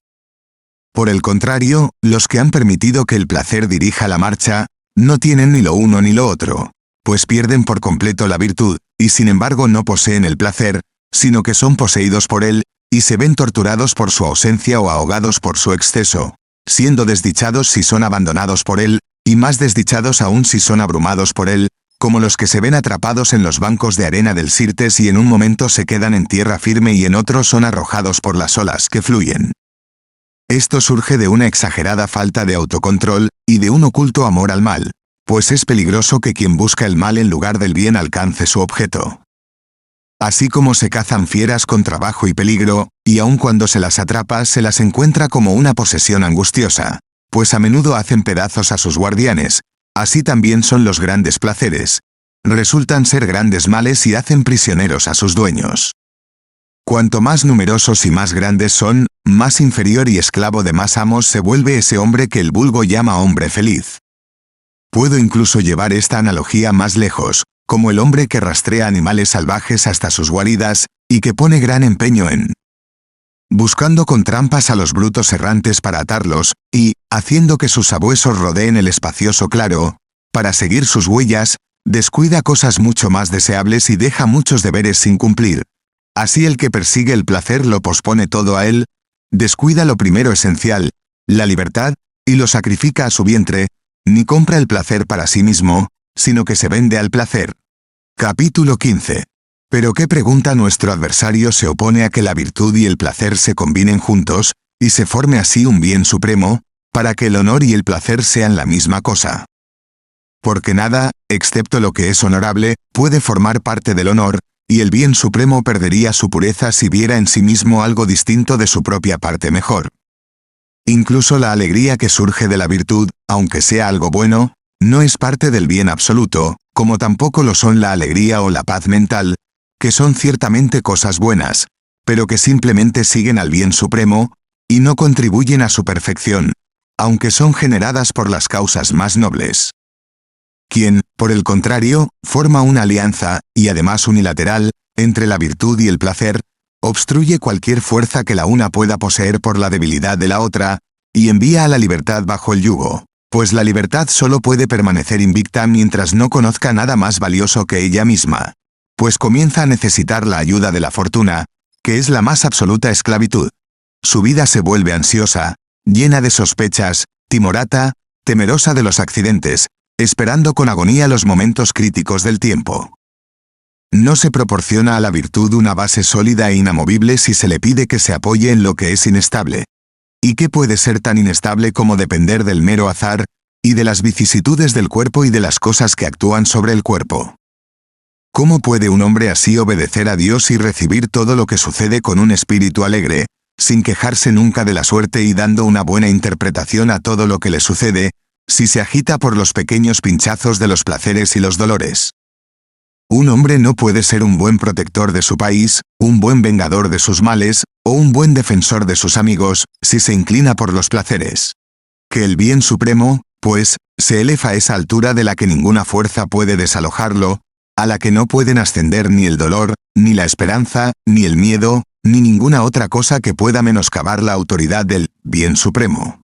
Por el contrario, los que han permitido que el placer dirija la marcha, no tienen ni lo uno ni lo otro, pues pierden por completo la virtud, y sin embargo no poseen el placer, sino que son poseídos por él, y se ven torturados por su ausencia o ahogados por su exceso, siendo desdichados si son abandonados por él, y más desdichados aún si son abrumados por él, como los que se ven atrapados en los bancos de arena del Sirtes y en un momento se quedan en tierra firme y en otro son arrojados por las olas que fluyen. Esto surge de una exagerada falta de autocontrol, y de un oculto amor al mal, pues es peligroso que quien busca el mal en lugar del bien alcance su objeto. Así como se cazan fieras con trabajo y peligro, y aun cuando se las atrapa se las encuentra como una posesión angustiosa, pues a menudo hacen pedazos a sus guardianes, así también son los grandes placeres. Resultan ser grandes males y hacen prisioneros a sus dueños. Cuanto más numerosos y más grandes son, más inferior y esclavo de más amos se vuelve ese hombre que el vulgo llama hombre feliz. Puedo incluso llevar esta analogía más lejos, como el hombre que rastrea animales salvajes hasta sus guaridas, y que pone gran empeño en buscando con trampas a los brutos errantes para atarlos, y, haciendo que sus sabuesos rodeen el espacioso claro, para seguir sus huellas, descuida cosas mucho más deseables y deja muchos deberes sin cumplir. Así el que persigue el placer lo pospone todo a él, descuida lo primero esencial, la libertad, y lo sacrifica a su vientre, ni compra el placer para sí mismo, sino que se vende al placer. Capítulo 15. Pero ¿qué pregunta nuestro adversario se opone a que la virtud y el placer se combinen juntos, y se forme así un bien supremo, para que el honor y el placer sean la misma cosa? Porque nada, excepto lo que es honorable, puede formar parte del honor, y el bien supremo perdería su pureza si viera en sí mismo algo distinto de su propia parte mejor. Incluso la alegría que surge de la virtud, aunque sea algo bueno, no es parte del bien absoluto, como tampoco lo son la alegría o la paz mental, que son ciertamente cosas buenas, pero que simplemente siguen al bien supremo, y no contribuyen a su perfección, aunque son generadas por las causas más nobles. Quien, por el contrario, forma una alianza, y además unilateral, entre la virtud y el placer, obstruye cualquier fuerza que la una pueda poseer por la debilidad de la otra, y envía a la libertad bajo el yugo, Pues la libertad solo puede permanecer invicta mientras no conozca nada más valioso que ella misma. Pues comienza a necesitar la ayuda de la fortuna, que es la más absoluta esclavitud. Su vida se vuelve ansiosa, llena de sospechas, timorata, temerosa de los accidentes, esperando con agonía los momentos críticos del tiempo. No se proporciona a la virtud una base sólida e inamovible si se le pide que se apoye en lo que es inestable. ¿Y qué puede ser tan inestable como depender del mero azar, y de las vicisitudes del cuerpo y de las cosas que actúan sobre el cuerpo? ¿Cómo puede un hombre así obedecer a Dios y recibir todo lo que sucede con un espíritu alegre, sin quejarse nunca de la suerte y dando una buena interpretación a todo lo que le sucede, si se agita por los pequeños pinchazos de los placeres y los dolores? Un hombre no puede ser un buen protector de su país, un buen vengador de sus males, o un buen defensor de sus amigos, si se inclina por los placeres. Que el bien supremo, pues, se eleva a esa altura de la que ninguna fuerza puede desalojarlo, a la que no pueden ascender ni el dolor, ni la esperanza, ni el miedo, ni ninguna otra cosa que pueda menoscabar la autoridad del bien supremo.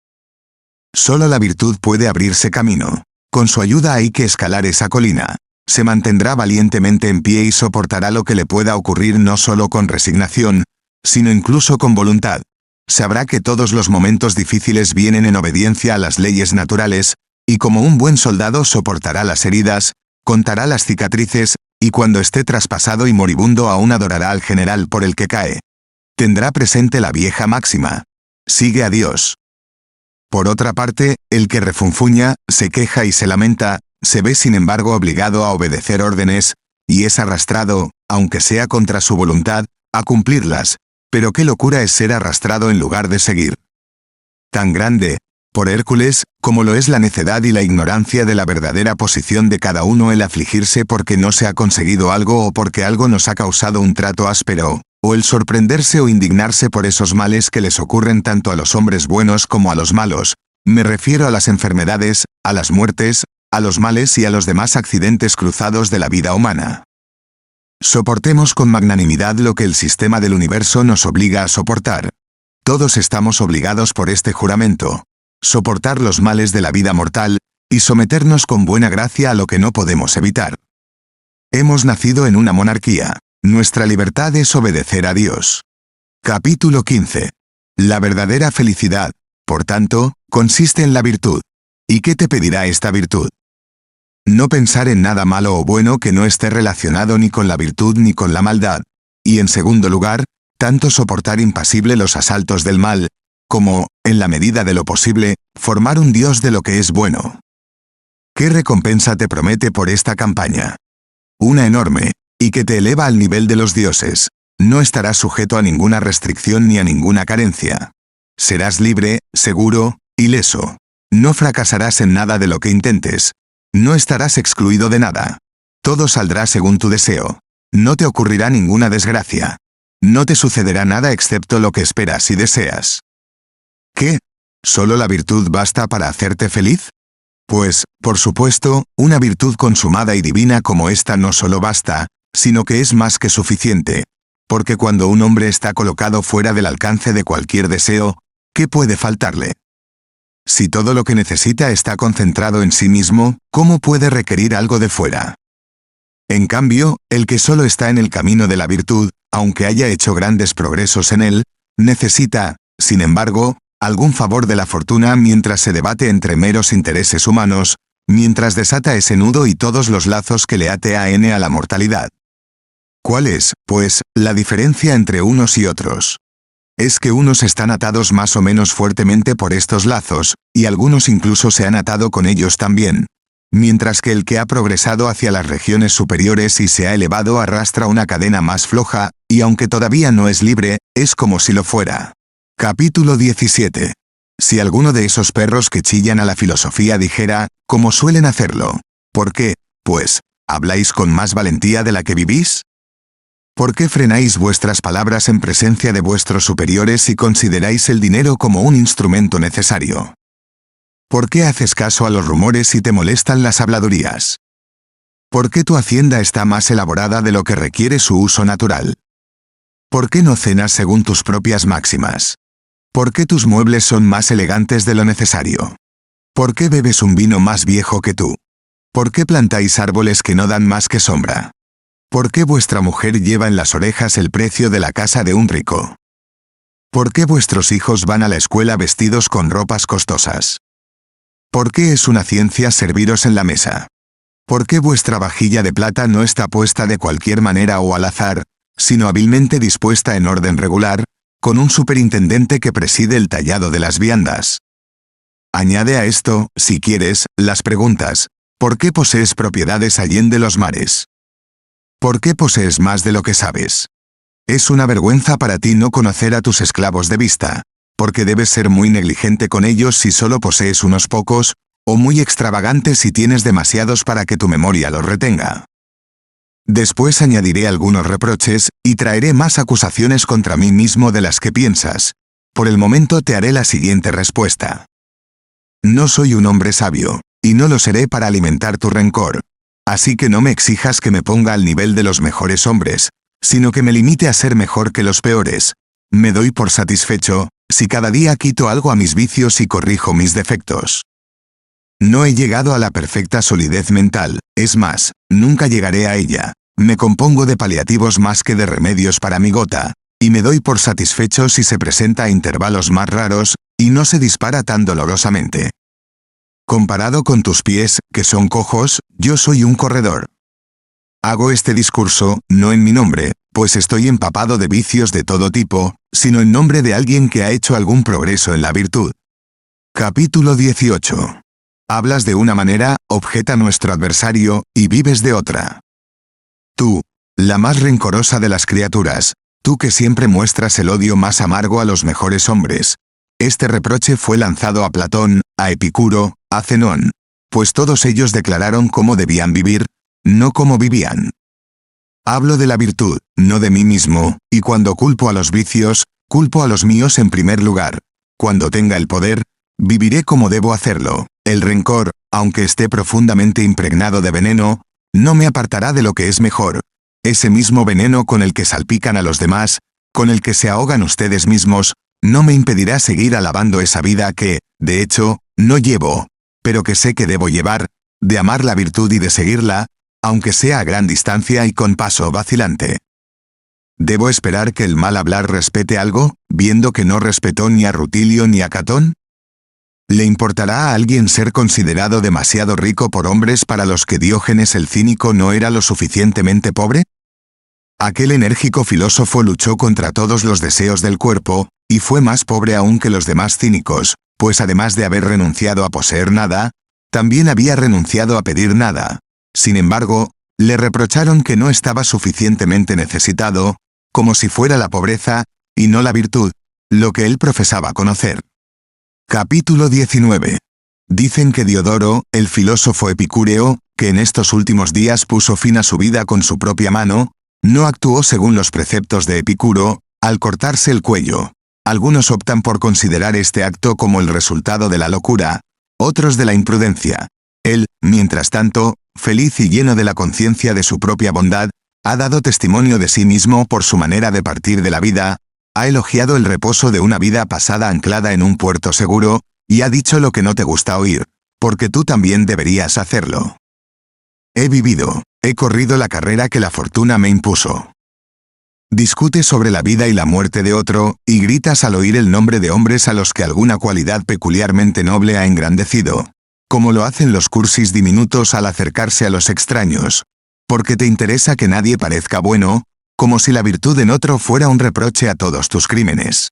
Solo la virtud puede abrirse camino. Con su ayuda hay que escalar esa colina. Se mantendrá valientemente en pie y soportará lo que le pueda ocurrir no solo con resignación, sino incluso con voluntad. Sabrá que todos los momentos difíciles vienen en obediencia a las leyes naturales, y como un buen soldado soportará las heridas, contará las cicatrices, y cuando esté traspasado y moribundo aún adorará al general por el que cae. Tendrá presente la vieja máxima: sigue a Dios. Por otra parte, el que refunfuña, se queja y se lamenta, se ve sin embargo obligado a obedecer órdenes, y es arrastrado, aunque sea contra su voluntad, a cumplirlas. Pero qué locura es ser arrastrado en lugar de seguir. Tan grande, por Hércules, como lo es la necedad y la ignorancia de la verdadera posición de cada uno el afligirse porque no se ha conseguido algo o porque algo nos ha causado un trato áspero, o el sorprenderse o indignarse por esos males que les ocurren tanto a los hombres buenos como a los malos. Me refiero a las enfermedades, a las muertes, a los males y a los demás accidentes cruzados de la vida humana. Soportemos con magnanimidad lo que el sistema del universo nos obliga a soportar. Todos estamos obligados por este juramento. Soportar los males de la vida mortal, y someternos con buena gracia a lo que no podemos evitar. Hemos nacido en una monarquía. Nuestra libertad es obedecer a Dios. Capítulo 15. La verdadera felicidad, por tanto, consiste en la virtud. ¿Y qué te pedirá esta virtud? No pensar en nada malo o bueno que no esté relacionado ni con la virtud ni con la maldad. Y en segundo lugar, tanto soportar impasible los asaltos del mal, como, en la medida de lo posible, formar un Dios de lo que es bueno. ¿Qué recompensa te promete por esta campaña? Una enorme, y que te eleva al nivel de los dioses. No estarás sujeto a ninguna restricción ni a ninguna carencia. Serás libre, seguro, ileso. No fracasarás en nada de lo que intentes. No estarás excluido de nada. Todo saldrá según tu deseo. No te ocurrirá ninguna desgracia. No te sucederá nada excepto lo que esperas y deseas. ¿Qué? ¿Solo la virtud basta para hacerte feliz? Pues, por supuesto, una virtud consumada y divina como esta no solo basta, sino que es más que suficiente. Porque cuando un hombre está colocado fuera del alcance de cualquier deseo, ¿qué puede faltarle? Si todo lo que necesita está concentrado en sí mismo, ¿cómo puede requerir algo de fuera? En cambio, el que solo está en el camino de la virtud, aunque haya hecho grandes progresos en él, necesita, sin embargo, algún favor de la fortuna mientras se debate entre meros intereses humanos, mientras desata ese nudo y todos los lazos que le ate a la mortalidad. ¿Cuál es, pues, la diferencia entre unos y otros? Es que unos están atados más o menos fuertemente por estos lazos, y algunos incluso se han atado con ellos también. Mientras que el que ha progresado hacia las regiones superiores y se ha elevado arrastra una cadena más floja, y aunque todavía no es libre, es como si lo fuera. Capítulo 17. Si alguno de esos perros que chillan a la filosofía dijera, como suelen hacerlo, ¿por qué, pues, habláis con más valentía de la que vivís? ¿Por qué frenáis vuestras palabras en presencia de vuestros superiores y consideráis el dinero como un instrumento necesario? ¿Por qué haces caso a los rumores y te molestan las habladurías? ¿Por qué tu hacienda está más elaborada de lo que requiere su uso natural? ¿Por qué no cenas según tus propias máximas? ¿Por qué tus muebles son más elegantes de lo necesario? ¿Por qué bebes un vino más viejo que tú? ¿Por qué plantáis árboles que no dan más que sombra? ¿Por qué vuestra mujer lleva en las orejas el precio de la casa de un rico? ¿Por qué vuestros hijos van a la escuela vestidos con ropas costosas? ¿Por qué es una ciencia serviros en la mesa? ¿Por qué vuestra vajilla de plata no está puesta de cualquier manera o al azar, sino hábilmente dispuesta en orden regular, con un superintendente que preside el tallado de las viandas? Añade a esto, si quieres, las preguntas: ¿por qué posees propiedades allende los mares? ¿Por qué posees más de lo que sabes? Es una vergüenza para ti no conocer a tus esclavos de vista, porque debes ser muy negligente con ellos si solo posees unos pocos, o muy extravagante si tienes demasiados para que tu memoria los retenga. Después añadiré algunos reproches, y traeré más acusaciones contra mí mismo de las que piensas. Por el momento te haré la siguiente respuesta. No soy un hombre sabio, y no lo seré para alimentar tu rencor. Así que no me exijas que me ponga al nivel de los mejores hombres, sino que me limite a ser mejor que los peores. Me doy por satisfecho, si cada día quito algo a mis vicios y corrijo mis defectos. No he llegado a la perfecta solidez mental, es más, nunca llegaré a ella. Me compongo de paliativos más que de remedios para mi gota, y me doy por satisfecho si se presenta a intervalos más raros, y no se dispara tan dolorosamente. Comparado con tus pies, que son cojos, yo soy un corredor. Hago este discurso, no en mi nombre, pues estoy empapado de vicios de todo tipo, sino en nombre de alguien que ha hecho algún progreso en la virtud. Capítulo 18. Hablas de una manera, objeta nuestro adversario, y vives de otra. Tú, la más rencorosa de las criaturas, tú que siempre muestras el odio más amargo a los mejores hombres. Este reproche fue lanzado a Platón, a Epicuro, a Zenón, pues todos ellos declararon cómo debían vivir, no cómo vivían. Hablo de la virtud, no de mí mismo, y cuando culpo a los vicios, culpo a los míos en primer lugar. Cuando tenga el poder, viviré como debo hacerlo. El rencor, aunque esté profundamente impregnado de veneno, no me apartará de lo que es mejor. Ese mismo veneno con el que salpican a los demás, con el que se ahogan ustedes mismos, no me impedirá seguir alabando esa vida que, de hecho, no llevo, pero que sé que debo llevar, de amar la virtud y de seguirla, aunque sea a gran distancia y con paso vacilante. ¿Debo esperar que el mal hablar respete algo, viendo que no respetó ni a Rutilio ni a Catón? ¿Le importará a alguien ser considerado demasiado rico por hombres para los que Diógenes el cínico no era lo suficientemente pobre? Aquel enérgico filósofo luchó contra todos los deseos del cuerpo, y fue más pobre aún que los demás cínicos, pues además de haber renunciado a poseer nada, también había renunciado a pedir nada. Sin embargo, le reprocharon que no estaba suficientemente necesitado, como si fuera la pobreza, y no la virtud, lo que él profesaba conocer. Capítulo 19. Dicen que Diodoro, el filósofo epicúreo, que en estos últimos días puso fin a su vida con su propia mano, no actuó según los preceptos de Epicuro, al cortarse el cuello. Algunos optan por considerar este acto como el resultado de la locura, otros de la imprudencia. Él, mientras tanto, feliz y lleno de la conciencia de su propia bondad, ha dado testimonio de sí mismo por su manera de partir de la vida, ha elogiado el reposo de una vida pasada anclada en un puerto seguro, y ha dicho lo que no te gusta oír, porque tú también deberías hacerlo. He vivido, he corrido la carrera que la fortuna me impuso. Discutes sobre la vida y la muerte de otro, y gritas al oír el nombre de hombres a los que alguna cualidad peculiarmente noble ha engrandecido, como lo hacen los cursis diminutos al acercarse a los extraños, porque te interesa que nadie parezca bueno, como si la virtud en otro fuera un reproche a todos tus crímenes.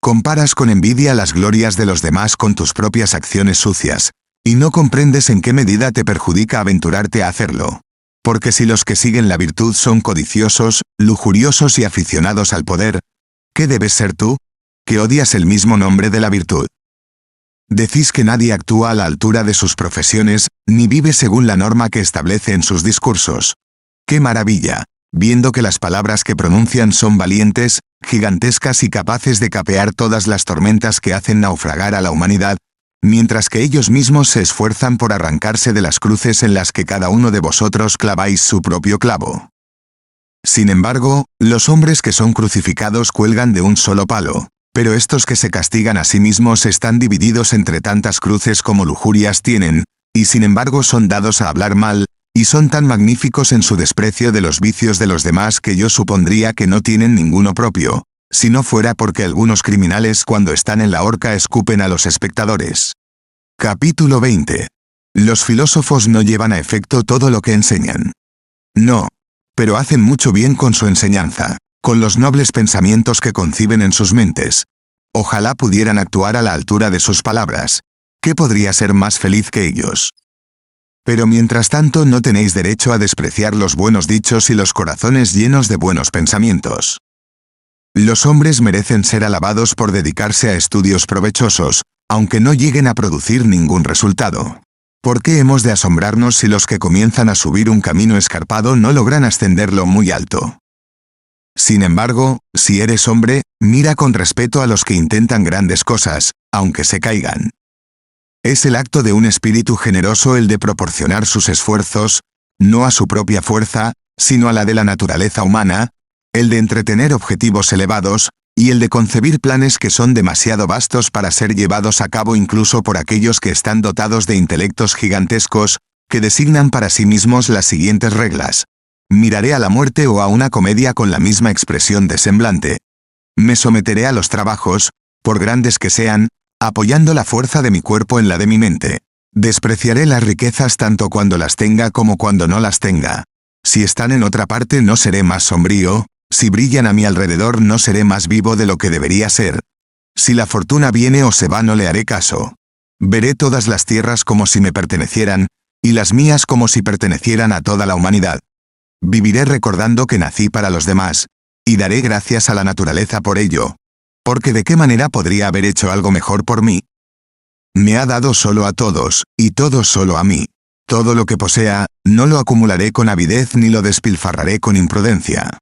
Comparas con envidia las glorias de los demás con tus propias acciones sucias, y no comprendes en qué medida te perjudica aventurarte a hacerlo. Porque si los que siguen la virtud son codiciosos, lujuriosos y aficionados al poder, ¿qué debes ser tú? Que odias el mismo nombre de la virtud. Decís que nadie actúa a la altura de sus profesiones, ni vive según la norma que establece en sus discursos. ¡Qué maravilla! Viendo que las palabras que pronuncian son valientes, gigantescas y capaces de capear todas las tormentas que hacen naufragar a la humanidad, mientras que ellos mismos se esfuerzan por arrancarse de las cruces en las que cada uno de vosotros claváis su propio clavo. Sin embargo, los hombres que son crucificados cuelgan de un solo palo, Pero estos que se castigan a sí mismos están divididos entre tantas cruces como lujurias tienen, y sin embargo son dados a hablar mal, y son tan magníficos en su desprecio de los vicios de los demás que yo supondría que no tienen ninguno propio, si no fuera porque algunos criminales cuando están en la horca escupen a los espectadores. Capítulo 20. Los filósofos no llevan a efecto todo lo que enseñan. No. Pero hacen mucho bien con su enseñanza, con los nobles pensamientos que conciben en sus mentes. Ojalá pudieran actuar a la altura de sus palabras. ¿Qué podría ser más feliz que ellos? Pero mientras tanto no tenéis derecho a despreciar los buenos dichos y los corazones llenos de buenos pensamientos. Los hombres merecen ser alabados por dedicarse a estudios provechosos, aunque no lleguen a producir ningún resultado. ¿Por qué hemos de asombrarnos si los que comienzan a subir un camino escarpado no logran ascenderlo muy alto? Sin embargo, si eres hombre, mira con respeto a los que intentan grandes cosas, aunque se caigan. Es el acto de un espíritu generoso el de proporcionar sus esfuerzos, no a su propia fuerza, sino a la de la naturaleza humana, el de entretener objetivos elevados, y el de concebir planes que son demasiado vastos para ser llevados a cabo incluso por aquellos que están dotados de intelectos gigantescos, que designan para sí mismos las siguientes reglas. Miraré a la muerte o a una comedia con la misma expresión de semblante. Me someteré a los trabajos, por grandes que sean, apoyando la fuerza de mi cuerpo en la de mi mente. Despreciaré las riquezas tanto cuando las tenga como cuando no las tenga. Si están en otra parte no seré más sombrío, si brillan a mi alrededor no seré más vivo de lo que debería ser. Si la fortuna viene o se va no le haré caso. Veré todas las tierras como si me pertenecieran, y las mías como si pertenecieran a toda la humanidad. Viviré recordando que nací para los demás, y daré gracias a la naturaleza por ello. Porque ¿de qué manera podría haber hecho algo mejor por mí? Me ha dado solo a todos, y todos solo a mí. Todo lo que posea, no lo acumularé con avidez ni lo despilfarraré con imprudencia.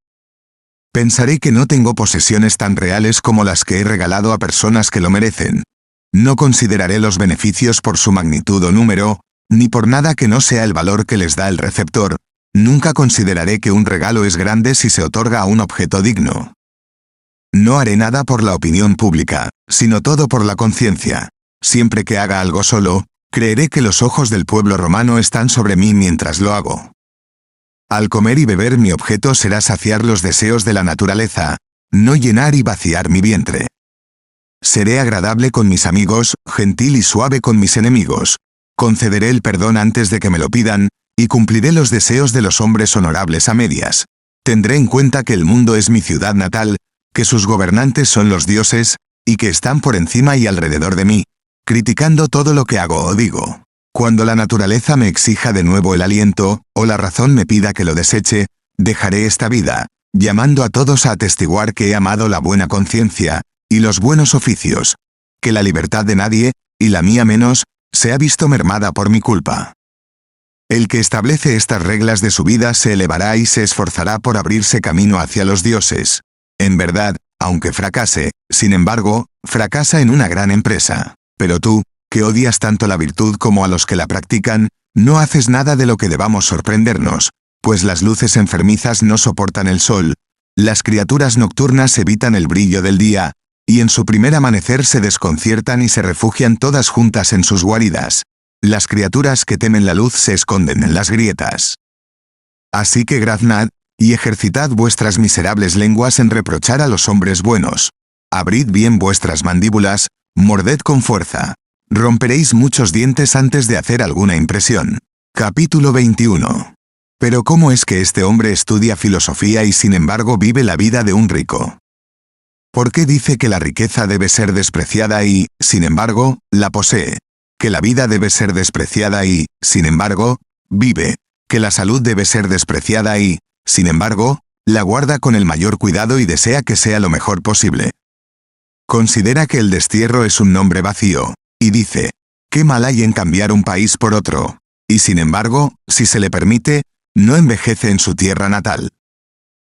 Pensaré que no tengo posesiones tan reales como las que he regalado a personas que lo merecen. No consideraré los beneficios por su magnitud o número, ni por nada que no sea el valor que les da el receptor. Nunca consideraré que un regalo es grande si se otorga a un objeto digno. No haré nada por la opinión pública, sino todo por la conciencia. Siempre que haga algo solo, creeré que los ojos del pueblo romano están sobre mí mientras lo hago. Al comer y beber mi objeto será saciar los deseos de la naturaleza, no llenar y vaciar mi vientre. Seré agradable con mis amigos, gentil y suave con mis enemigos. Concederé el perdón antes de que me lo pidan, y cumpliré los deseos de los hombres honorables a medias. Tendré en cuenta que el mundo es mi ciudad natal, que sus gobernantes son los dioses, y que están por encima y alrededor de mí, criticando todo lo que hago o digo. Cuando la naturaleza me exija de nuevo el aliento, o la razón me pida que lo deseche, dejaré esta vida, llamando a todos a atestiguar que he amado la buena conciencia, y los buenos oficios, que la libertad de nadie, y la mía menos, se ha visto mermada por mi culpa. El que establece estas reglas de su vida se elevará y se esforzará por abrirse camino hacia los dioses. En verdad, aunque fracase, sin embargo, fracasa en una gran empresa. Pero tú, que odias tanto la virtud como a los que la practican, no haces nada de lo que debamos sorprendernos, pues las luces enfermizas no soportan el sol, las criaturas nocturnas evitan el brillo del día, y en su primer amanecer se desconciertan y se refugian todas juntas en sus guaridas. Las criaturas que temen la luz se esconden en las grietas. Así que graznad, y ejercitad vuestras miserables lenguas en reprochar a los hombres buenos. Abrid bien vuestras mandíbulas, morded con fuerza. Romperéis muchos dientes antes de hacer alguna impresión. Capítulo 21. Pero ¿cómo es que este hombre estudia filosofía y sin embargo vive la vida de un rico? ¿Por qué dice que la riqueza debe ser despreciada y, sin embargo, la posee? Que la vida debe ser despreciada y, sin embargo, vive. Que la salud debe ser despreciada y, sin embargo, la guarda con el mayor cuidado y desea que sea lo mejor posible. Considera que el destierro es un nombre vacío. Y dice, ¿qué mal hay en cambiar un país por otro? Y sin embargo, si se le permite, no envejece en su tierra natal.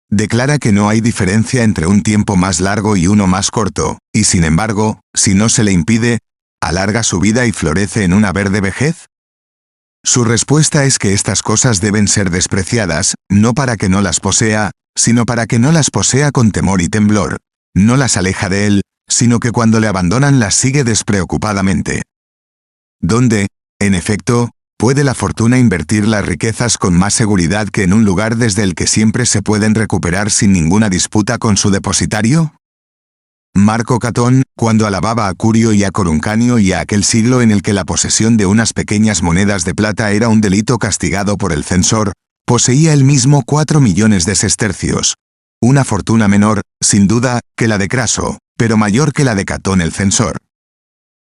Declara que no hay diferencia entre un tiempo más largo y uno más corto, y sin embargo, si no se le impide, alarga su vida y florece en una verde vejez. Su respuesta es que estas cosas deben ser despreciadas, no para que no las posea, sino para que no las posea con temor y temblor. No las aleja de él, sino que cuando le abandonan las sigue despreocupadamente. ¿Dónde, en efecto, puede la fortuna invertir las riquezas con más seguridad que en un lugar desde el que siempre se pueden recuperar sin ninguna disputa con su depositario? Marco Catón, cuando alababa a Curio y a Coruncanio y a aquel siglo en el que la posesión de unas pequeñas monedas de plata era un delito castigado por el censor, poseía él mismo 4 millones de sestercios. Una fortuna menor, sin duda, que la de Craso, pero mayor que la de Catón el censor.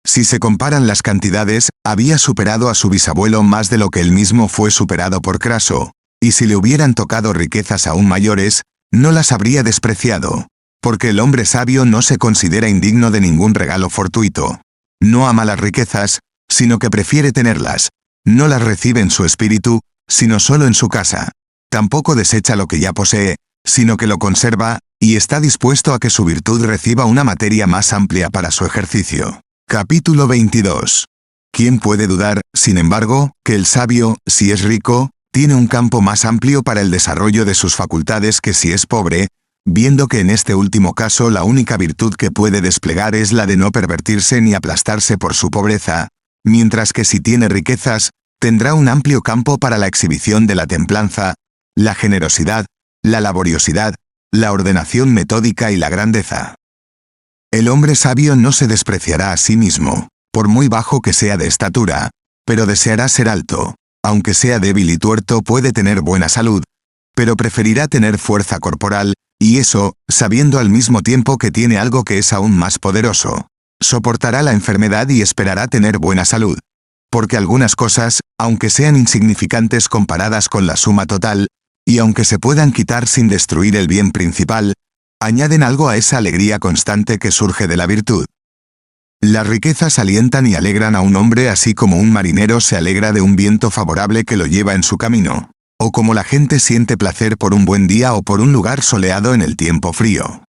Si se comparan las cantidades, había superado a su bisabuelo más de lo que él mismo fue superado por Craso, y si le hubieran tocado riquezas aún mayores, no las habría despreciado, porque el hombre sabio no se considera indigno de ningún regalo fortuito. No ama las riquezas, sino que prefiere tenerlas. No las recibe en su espíritu, sino solo en su casa. Tampoco desecha lo que ya posee, sino que lo conserva, y está dispuesto a que su virtud reciba una materia más amplia para su ejercicio. Capítulo 22. ¿Quién puede dudar, sin embargo, que el sabio, si es rico, tiene un campo más amplio para el desarrollo de sus facultades que si es pobre, viendo que en este último caso la única virtud que puede desplegar es la de no pervertirse ni aplastarse por su pobreza, mientras que si tiene riquezas, tendrá un amplio campo para la exhibición de la templanza, la generosidad, la laboriosidad, la ordenación metódica y la grandeza? El hombre sabio no se despreciará a sí mismo, por muy bajo que sea de estatura, pero deseará ser alto. Aunque sea débil y tuerto puede tener buena salud, pero preferirá tener fuerza corporal, y eso, sabiendo al mismo tiempo que tiene algo que es aún más poderoso. Soportará la enfermedad y esperará tener buena salud. Porque algunas cosas, aunque sean insignificantes comparadas con la suma total, y aunque se puedan quitar sin destruir el bien principal, añaden algo a esa alegría constante que surge de la virtud. Las riquezas alientan y alegran a un hombre así como un marinero se alegra de un viento favorable que lo lleva en su camino, o como la gente siente placer por un buen día o por un lugar soleado en el tiempo frío.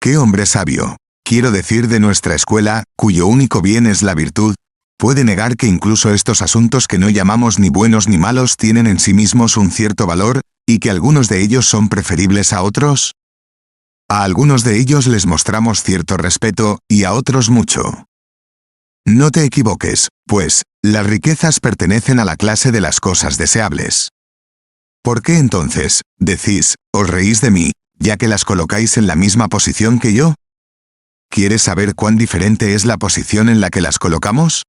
¿Qué hombre sabio, quiero decir de nuestra escuela, cuyo único bien es la virtud, puede negar que incluso estos asuntos que no llamamos ni buenos ni malos tienen en sí mismos un cierto valor, y que algunos de ellos son preferibles a otros? A algunos de ellos les mostramos cierto respeto, y a otros mucho. No te equivoques, pues, las riquezas pertenecen a la clase de las cosas deseables. ¿Por qué entonces, decís, os reís de mí, ya que las colocáis en la misma posición que yo? ¿Quieres saber cuán diferente es la posición en la que las colocamos?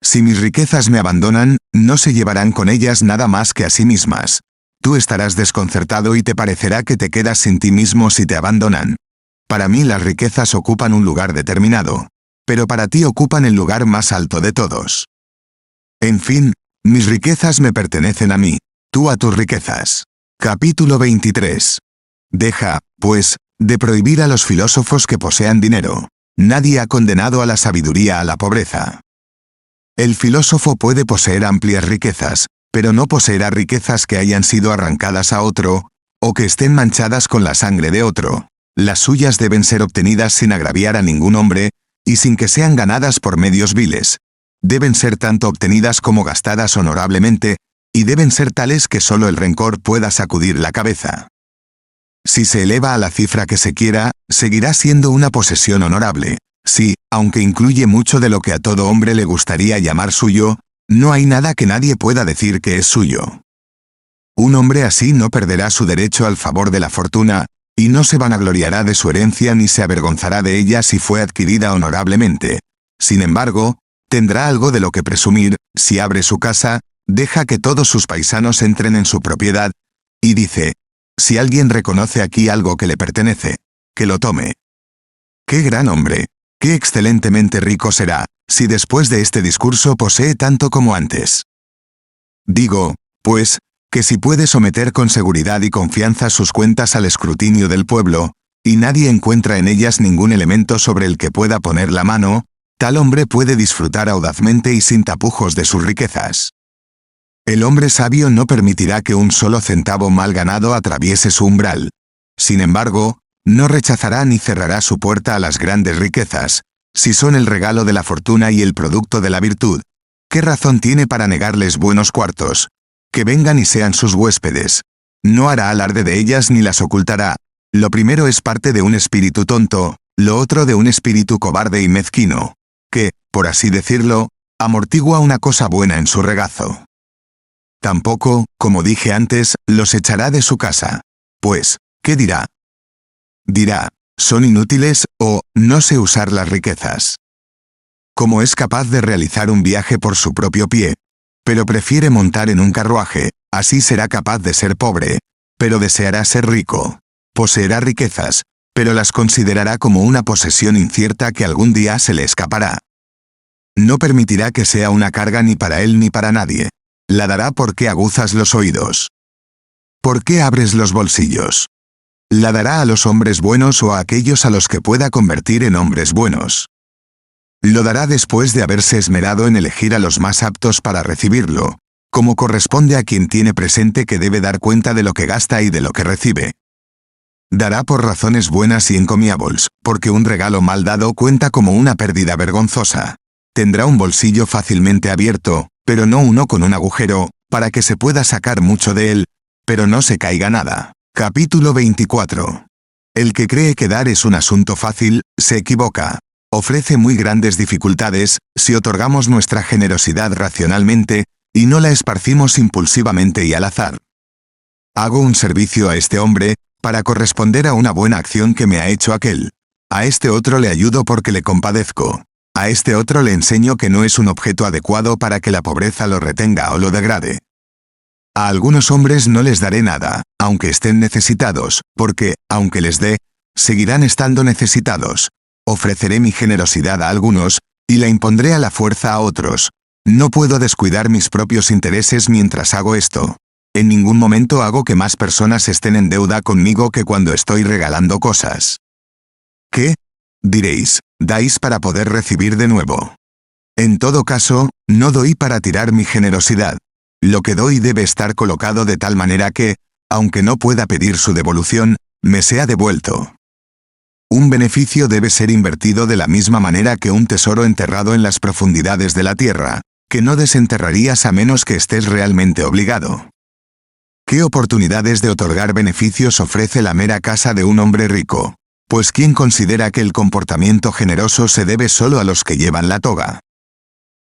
Si mis riquezas me abandonan, no se llevarán con ellas nada más que a sí mismas. Tú estarás desconcertado y te parecerá que te quedas sin ti mismo si te abandonan. Para mí las riquezas ocupan un lugar determinado, pero para ti ocupan el lugar más alto de todos. En fin, mis riquezas me pertenecen a mí, tú a tus riquezas. Capítulo 23. Deja, pues, de prohibir a los filósofos que posean dinero. Nadie ha condenado a la sabiduría a la pobreza. El filósofo puede poseer amplias riquezas, pero no poseerá riquezas que hayan sido arrancadas a otro, o que estén manchadas con la sangre de otro. Las suyas deben ser obtenidas sin agraviar a ningún hombre, y sin que sean ganadas por medios viles. Deben ser tanto obtenidas como gastadas honorablemente, y deben ser tales que solo el rencor pueda sacudir la cabeza. Si se eleva a la cifra que se quiera, seguirá siendo una posesión honorable. Si, aunque incluye mucho de lo que a todo hombre le gustaría llamar suyo, no hay nada que nadie pueda decir que es suyo. Un hombre así no perderá su derecho al favor de la fortuna, y no se vanagloriará de su herencia ni se avergonzará de ella si fue adquirida honorablemente. Sin embargo, tendrá algo de lo que presumir, si abre su casa, deja que todos sus paisanos entren en su propiedad, y dice, si alguien reconoce aquí algo que le pertenece, que lo tome. ¡Qué gran hombre! ¡Qué excelentemente rico será, si después de este discurso posee tanto como antes! Digo, pues, que si puede someter con seguridad y confianza sus cuentas al escrutinio del pueblo, y nadie encuentra en ellas ningún elemento sobre el que pueda poner la mano, tal hombre puede disfrutar audazmente y sin tapujos de sus riquezas. El hombre sabio no permitirá que un solo centavo mal ganado atraviese su umbral. Sin embargo, no rechazará ni cerrará su puerta a las grandes riquezas, si son el regalo de la fortuna y el producto de la virtud. ¿Qué razón tiene para negarles buenos cuartos? Que vengan y sean sus huéspedes. No hará alarde de ellas ni las ocultará. Lo primero es parte de un espíritu tonto, lo otro de un espíritu cobarde y mezquino, que, por así decirlo, amortigua una cosa buena en su regazo. Tampoco, como dije antes, los echará de su casa. Pues, ¿qué dirá? Dirá, son inútiles, o, no sé usar las riquezas. Como es capaz de realizar un viaje por su propio pie, pero prefiere montar en un carruaje, así será capaz de ser pobre, pero deseará ser rico. Poseerá riquezas, pero las considerará como una posesión incierta que algún día se le escapará. No permitirá que sea una carga ni para él ni para nadie. La dará porque aguzas los oídos. ¿Por qué abres los bolsillos? La dará a los hombres buenos o a aquellos a los que pueda convertir en hombres buenos. Lo dará después de haberse esmerado en elegir a los más aptos para recibirlo, como corresponde a quien tiene presente que debe dar cuenta de lo que gasta y de lo que recibe. Dará por razones buenas y encomiables, porque un regalo mal dado cuenta como una pérdida vergonzosa. Tendrá un bolsillo fácilmente abierto, pero no uno con un agujero, para que se pueda sacar mucho de él, pero no se caiga nada. Capítulo 24. El que cree que dar es un asunto fácil, se equivoca. Ofrece muy grandes dificultades, si otorgamos nuestra generosidad racionalmente, y no la esparcimos impulsivamente y al azar. Hago un servicio a este hombre, para corresponder a una buena acción que me ha hecho aquel. A este otro le ayudo porque le compadezco. A este otro le enseño que no es un objeto adecuado para que la pobreza lo retenga o lo degrade. A algunos hombres no les daré nada, aunque estén necesitados, porque, aunque les dé, seguirán estando necesitados. Ofreceré mi generosidad a algunos, y la impondré a la fuerza a otros. No puedo descuidar mis propios intereses mientras hago esto. En ningún momento hago que más personas estén en deuda conmigo que cuando estoy regalando cosas. ¿Qué? Diréis, dais para poder recibir de nuevo. En todo caso, no doy para tirar mi generosidad. Lo que doy debe estar colocado de tal manera que, aunque no pueda pedir su devolución, me sea devuelto. Un beneficio debe ser invertido de la misma manera que un tesoro enterrado en las profundidades de la tierra, que no desenterrarías a menos que estés realmente obligado. ¿Qué oportunidades de otorgar beneficios ofrece la mera casa de un hombre rico? Pues ¿quién considera que el comportamiento generoso se debe solo a los que llevan la toga?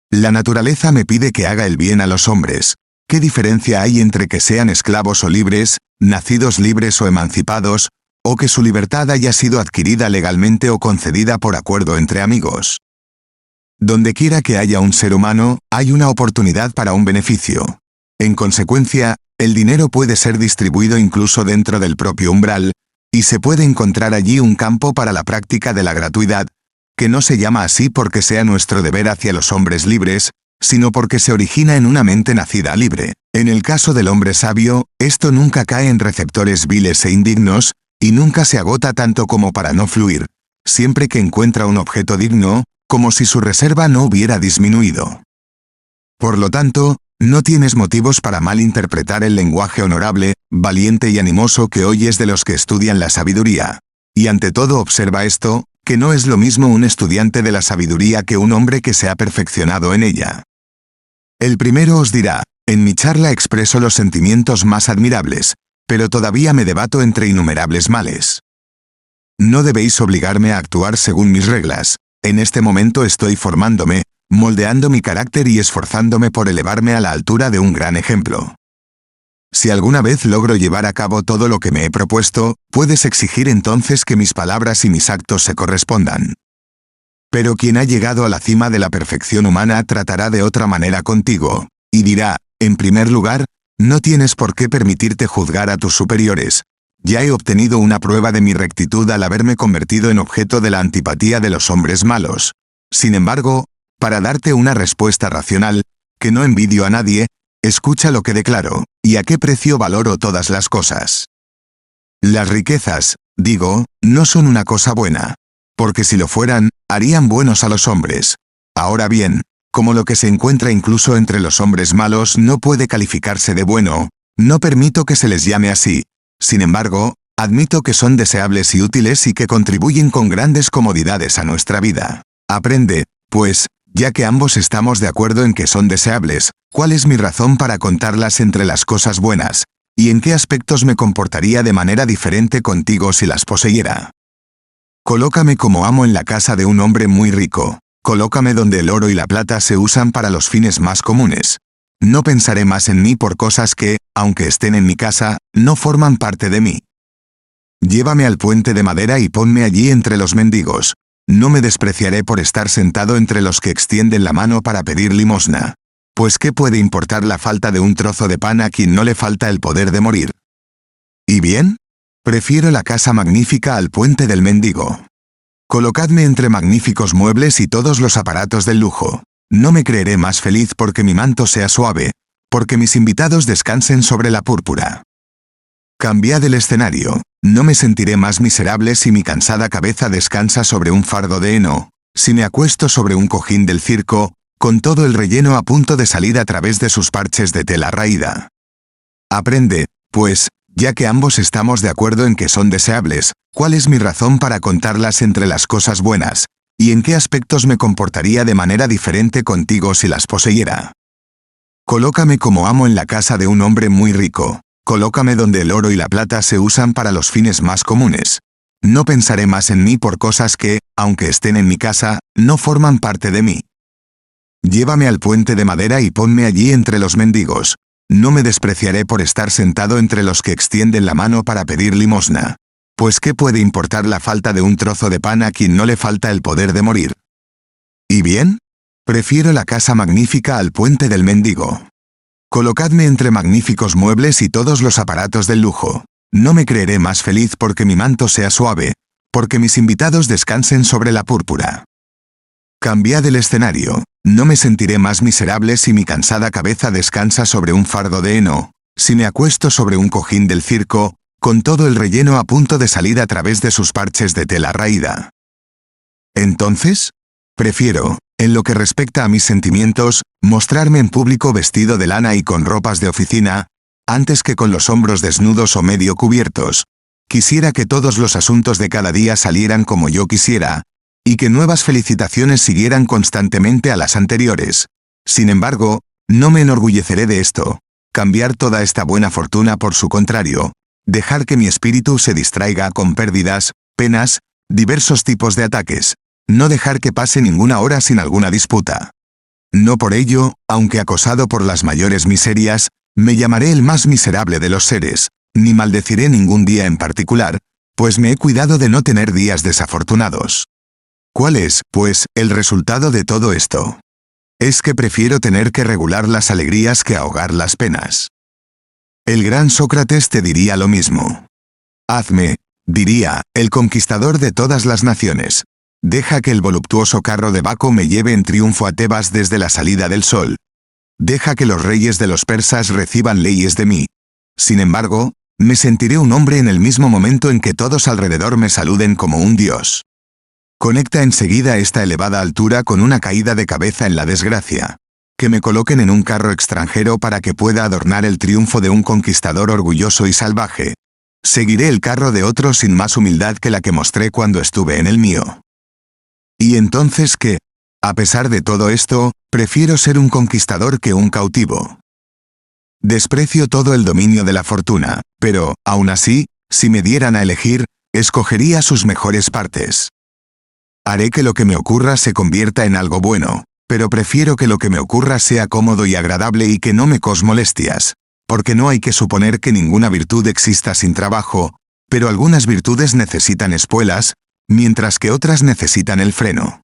La naturaleza me pide que haga el bien a los hombres. ¿Qué diferencia hay entre que sean esclavos o libres, nacidos libres o emancipados, o que su libertad haya sido adquirida legalmente o concedida por acuerdo entre amigos? Donde quiera que haya un ser humano, hay una oportunidad para un beneficio. En consecuencia, el dinero puede ser distribuido incluso dentro del propio umbral, y se puede encontrar allí un campo para la práctica de la gratuidad, que no se llama así porque sea nuestro deber hacia los hombres libres, sino porque se origina en una mente nacida libre. En el caso del hombre sabio, esto nunca cae en receptores viles e indignos, y nunca se agota tanto como para no fluir, siempre que encuentra un objeto digno, como si su reserva no hubiera disminuido. Por lo tanto, no tienes motivos para malinterpretar el lenguaje honorable, valiente y animoso que oyes de los que estudian la sabiduría. Y ante todo observa esto, que no es lo mismo un estudiante de la sabiduría que un hombre que se ha perfeccionado en ella. El primero os dirá, en mi charla expreso los sentimientos más admirables, pero todavía me debato entre innumerables males. No debéis obligarme a actuar según mis reglas. En este momento estoy formándome, moldeando mi carácter y esforzándome por elevarme a la altura de un gran ejemplo. Si alguna vez logro llevar a cabo todo lo que me he propuesto, puedes exigir entonces que mis palabras y mis actos se correspondan. Pero quien ha llegado a la cima de la perfección humana tratará de otra manera contigo, y dirá, en primer lugar, no tienes por qué permitirte juzgar a tus superiores. Ya he obtenido una prueba de mi rectitud al haberme convertido en objeto de la antipatía de los hombres malos. Sin embargo, para darte una respuesta racional, que no envidio a nadie, escucha lo que declaro, y a qué precio valoro todas las cosas. Las riquezas, digo, no son una cosa buena, porque si lo fueran, harían buenos a los hombres. Ahora bien, como lo que se encuentra incluso entre los hombres malos no puede calificarse de bueno, no permito que se les llame así. Sin embargo, admito que son deseables y útiles y que contribuyen con grandes comodidades a nuestra vida. Aprende, pues, ya que ambos estamos de acuerdo en que son deseables, ¿cuál es mi razón para contarlas entre las cosas buenas? ¿Y en qué aspectos me comportaría de manera diferente contigo si las poseyera? Colócame como amo en la casa de un hombre muy rico. Colócame donde el oro y la plata se usan para los fines más comunes. No pensaré más en mí por cosas que, aunque estén en mi casa, no forman parte de mí. Llévame al puente de madera y ponme allí entre los mendigos. No me despreciaré por estar sentado entre los que extienden la mano para pedir limosna. Pues ¿qué puede importar la falta de un trozo de pan a quien no le falta el poder de morir? ¿Y bien? Prefiero la casa magnífica al puente del mendigo. Colocadme entre magníficos muebles y todos los aparatos del lujo. No me creeré más feliz porque mi manto sea suave, porque mis invitados descansen sobre la púrpura. Cambiad el escenario. No me sentiré más miserable si mi cansada cabeza descansa sobre un fardo de heno, si me acuesto sobre un cojín del circo, con todo el relleno a punto de salir a través de sus parches de tela raída. Aprende, pues, ya que ambos estamos de acuerdo en que son deseables, ¿cuál es mi razón para contarlas entre las cosas buenas? ¿Y en qué aspectos me comportaría de manera diferente contigo si las poseyera? Colócame como amo en la casa de un hombre muy rico. Colócame donde el oro y la plata se usan para los fines más comunes. No pensaré más en mí por cosas que, aunque estén en mi casa, no forman parte de mí. Llévame al puente de madera y ponme allí entre los mendigos. No me despreciaré por estar sentado entre los que extienden la mano para pedir limosna. Pues ¿qué puede importar la falta de un trozo de pan a quien no le falta el poder de morir? ¿Y bien? Prefiero la casa magnífica al puente del mendigo. Colocadme entre magníficos muebles y todos los aparatos del lujo. No me creeré más feliz porque mi manto sea suave, porque mis invitados descansen sobre la púrpura. Cambiad el escenario. No me sentiré más miserable si mi cansada cabeza descansa sobre un fardo de heno, si me acuesto sobre un cojín del circo, con todo el relleno a punto de salir a través de sus parches de tela raída. Entonces, prefiero, en lo que respecta a mis sentimientos, mostrarme en público vestido de lana y con ropas de oficina, antes que con los hombros desnudos o medio cubiertos. Quisiera que todos los asuntos de cada día salieran como yo quisiera, y que nuevas felicitaciones siguieran constantemente a las anteriores. Sin embargo, no me enorgulleceré de esto. Cambiar toda esta buena fortuna por su contrario. Dejar que mi espíritu se distraiga con pérdidas, penas, diversos tipos de ataques. No dejar que pase ninguna hora sin alguna disputa. No por ello, aunque acosado por las mayores miserias, me llamaré el más miserable de los seres, ni maldeciré ningún día en particular, pues me he cuidado de no tener días desafortunados. ¿Cuál es, pues, el resultado de todo esto? Es que prefiero tener que regular las alegrías que ahogar las penas. El gran Sócrates te diría lo mismo. Hazme, diría, el conquistador de todas las naciones. Deja que el voluptuoso carro de Baco me lleve en triunfo a Tebas desde la salida del sol. Deja que los reyes de los persas reciban leyes de mí. Sin embargo, me sentiré un hombre en el mismo momento en que todos alrededor me saluden como un dios. Conecta enseguida esta elevada altura con una caída de cabeza en la desgracia. Que me coloquen en un carro extranjero para que pueda adornar el triunfo de un conquistador orgulloso y salvaje. Seguiré el carro de otro sin más humildad que la que mostré cuando estuve en el mío. ¿Y entonces qué? A pesar de todo esto, prefiero ser un conquistador que un cautivo. Desprecio todo el dominio de la fortuna, pero, aún así, si me dieran a elegir, escogería sus mejores partes. Haré que lo que me ocurra se convierta en algo bueno, pero prefiero que lo que me ocurra sea cómodo y agradable y que no me cause molestias, porque no hay que suponer que ninguna virtud exista sin trabajo, pero algunas virtudes necesitan espuelas, mientras que otras necesitan el freno.